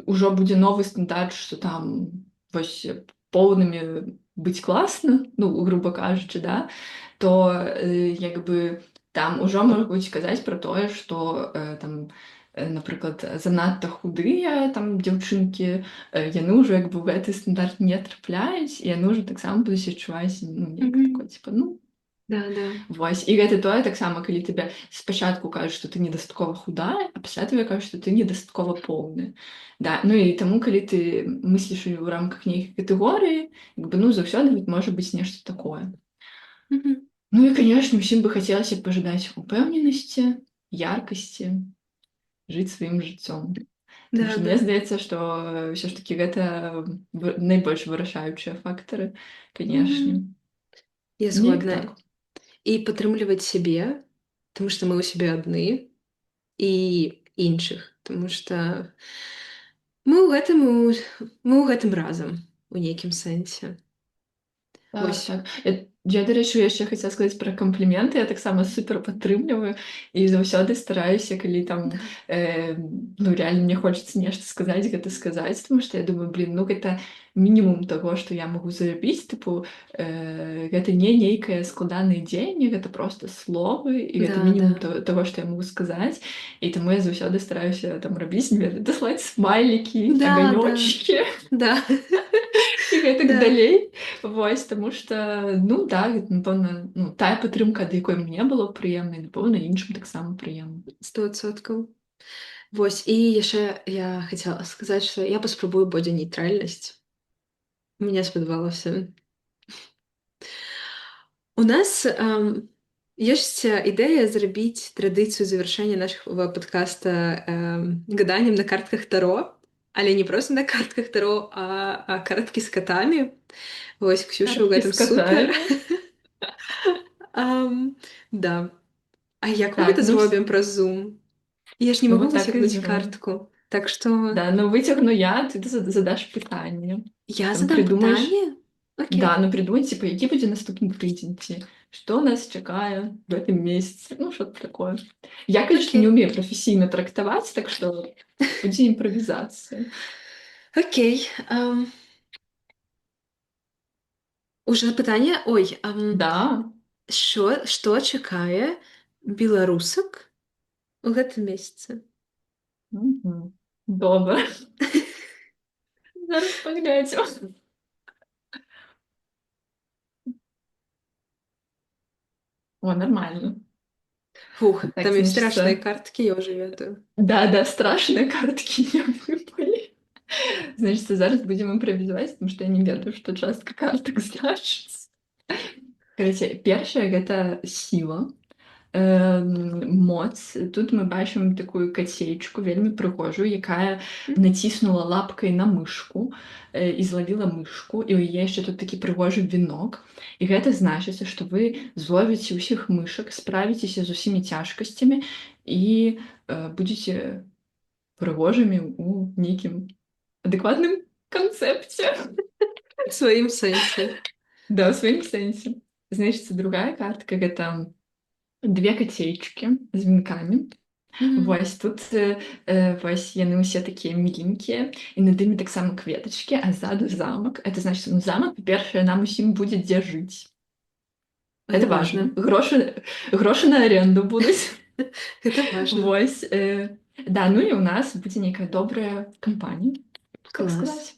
ўжо будзе новы стандарт, што там вось поўнымі быць класна, ну, груба кажучы, да, то як бы там ужо могуць казаць пра тое, што там, напрыклад, занадта худыя там дзяўчынкі, яны ўжо як бы ў гэты стандарт не трапляюць, і яны ўжо таксама будуць адчуваць ну, нейк такое, Мгм. типа, ну, Да, да. вось. І гэта тое таксама, калі тебе спачатку кажуць, што ты недастаткова худая, а пасля тебе кажуць, што ты недастаткова поўная. Да. Ну і таму, калі ты мысліш у рамках нейкай катэгорыі, як бы, ну, заўсёды можа быць нешта такое. Мгм. Ну і, канешне, усім бы хацелася пажадаць упэўненасці. яркасці, жыць сваім жыццём. Таму Да, што мне да. здаецца, што ўсё ж такі гэта найбольш вырашаючыя фактары, канешне. Мгм. Я Неяк згодна. так. І падтрымліваць сябе, таму што мы ў сябе адны, і іншых, таму што мы ў гэтым мы ў гэтым разам у нейкім сэнсе. Так, Вось. так. Я, дарэчы, яшчэ хацела сказаць пра кампліменты. Я таксама супер падтрымліваю і заўсёды стараюся, калі там Да, ну рэальна мне хочацца нешта сказаць, гэта сказаць, таму што я думаю, блин, ну гэта мінімум таго, што я магу зарабіць, тыпу гэта не нейкае складанае дзеянне, гэта проста словы і гэта да, мінімум да. таго, што я магу сказаць. І таму я заўсёды стараюся там рабіць, не ведаю, даслаць смайлікі, Да, да, аганёчкі. да, І гэтак да, далей. Вось, таму што, ну да, гэта, напэўна, ну, тая падтрымка, ад якой мне было прыемна, і, напэўна, іншым таксама прыемна. 100%. Вось, і яшчэ я хацела сказаць, што я паспрабую бодзе-нейтральнасць. Мне спадабалася. У нас ёсць ідэя зрабіць традыцыю завяршэння нашага падкаста гаданнем на картках таро, але не проста на картках таро, карткі з катамі. Вось Ксюша ў Карткі гэтым з супер. катамі. Да. А як мы Так, гэта ну, зробім праз Zoom? Я ж не ну магу вот так і выцягнуць зробім. картку. Так што Да, ну выцягну я, ты задаш пытанне. я Там задам прыдумаеш, пытанне? да, Окей. ну прыдумай, типа, які будзе наступны тыдзень, ці што нас чакае в гэтым месяцы, ну, што такое. Я, конечно, не Окей. умею прафесійна трактаваць, так што будзе імправізацыя. Окей. Уже пытанне? Ой, Да. што чакае беларусак у гэтым месяцы? Мгм. Добра. Зараз паглядзім. О, нормально. Фух, Так, там ёсць страшныя значится, карткі, я ўжо ведаю. да, страшные карткі не выпалі. Значится, зараз будзем імправізаваць, тому што я не ведаю, што частка картак значыць. Карацей, першае гэта сіла, моц. Тут мы бачым такую кацеечку, вельмі прыгожую, якая М, націснула лапкай на мышку і злавіла мышку, і ў яе яшчэ тут такі прыгожы вінок. І гэта значыцца, што вы зловіце ўсіх мышак, справіцеся з усімі цяжкасцямі і будзеце прыгожымі ў нейкім адэкватным канцэпце. У сваім сэнсе. Да, ў сваім сэнсе. Значыцца, другая картка гэта две кацеечкі з вінкамі. Мгм. Вось тут вось яны ўсе такія міленькія, і над імі таксама кветачкі, а ззаду замак. Это значыць, ну замак, па-першае, нам усім будзе дзе жыць. Гэта Это важна. важно. Грошы на аренду будуць. Гэта важна. Вось. Да, ну і ў нас будзе нейкая добрая кампанія, так Клас. сказаць.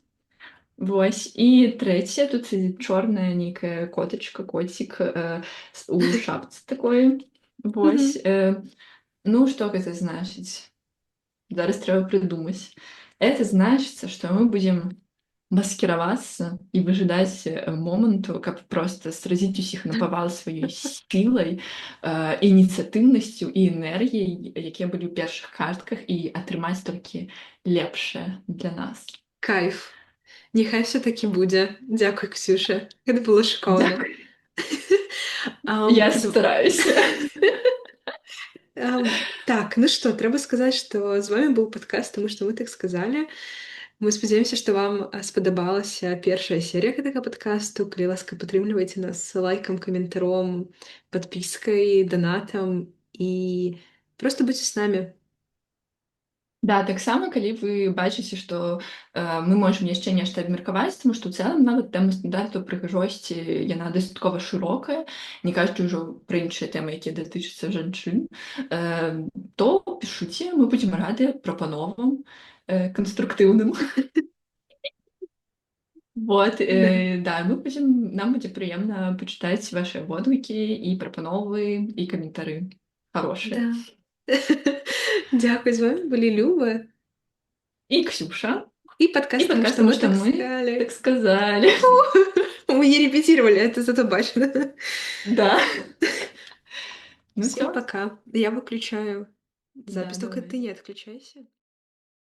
Вось. І трэцяе, тут чорная нейкая котачка, коцік у шапцы такой. Вось. Мгм. Ну, што гэта значыць? Зараз трэба прыдумаць. Это значыцца, што мы будзем маскіравацца і выжидаць моманту, каб проста сразіць усіх напавал сваёй сілай, ініцыятыўнасцю і энергіяй, якія былі ў першых картках, і атрымаць толькі лепшае для нас. Кайф. Няхай всё такі будзе. Дзякуй, Ксюша. Гэта было шыкоўна. Дзякуй. Я Дав стараюся. Так, ну што, трэба сказаць, што з вамі быў падкаст, таму што мы так сказалі. Мы спадзяёмся, што вам спадабалася першая серія гэтага падкасту. Калі ласка, падтрымлівайце нас лайкам, каментаром, падпіскай, данатам і проста будзьце з намі. Да, таксама, калі вы бачыце, што мы можам яшчэ нешта абмеркаваць, таму што ў цэлым нават тэма стандарту прыгажосці яна дастаткова шырокая, не кажучы ўжо пра іншыя тэмы, якія датычацца жанчын, то пішыце, мы будзем рады прапановам канструктыўным. Вот, Да, да, нам будзе прыемна пачытаць вашыя водгукі і прапановы і каментары да. харошыя. Дзякуй, з вамі былі Люба І Ксюша, і і падкаст, таму падкаст, што таму мы што так мы так сказалі. сказалі. Мы не репетировали, это зато бачно. Да. Ну Всем все. пока. Я выключаю. Да, Запись, только ты давай. не отключайся.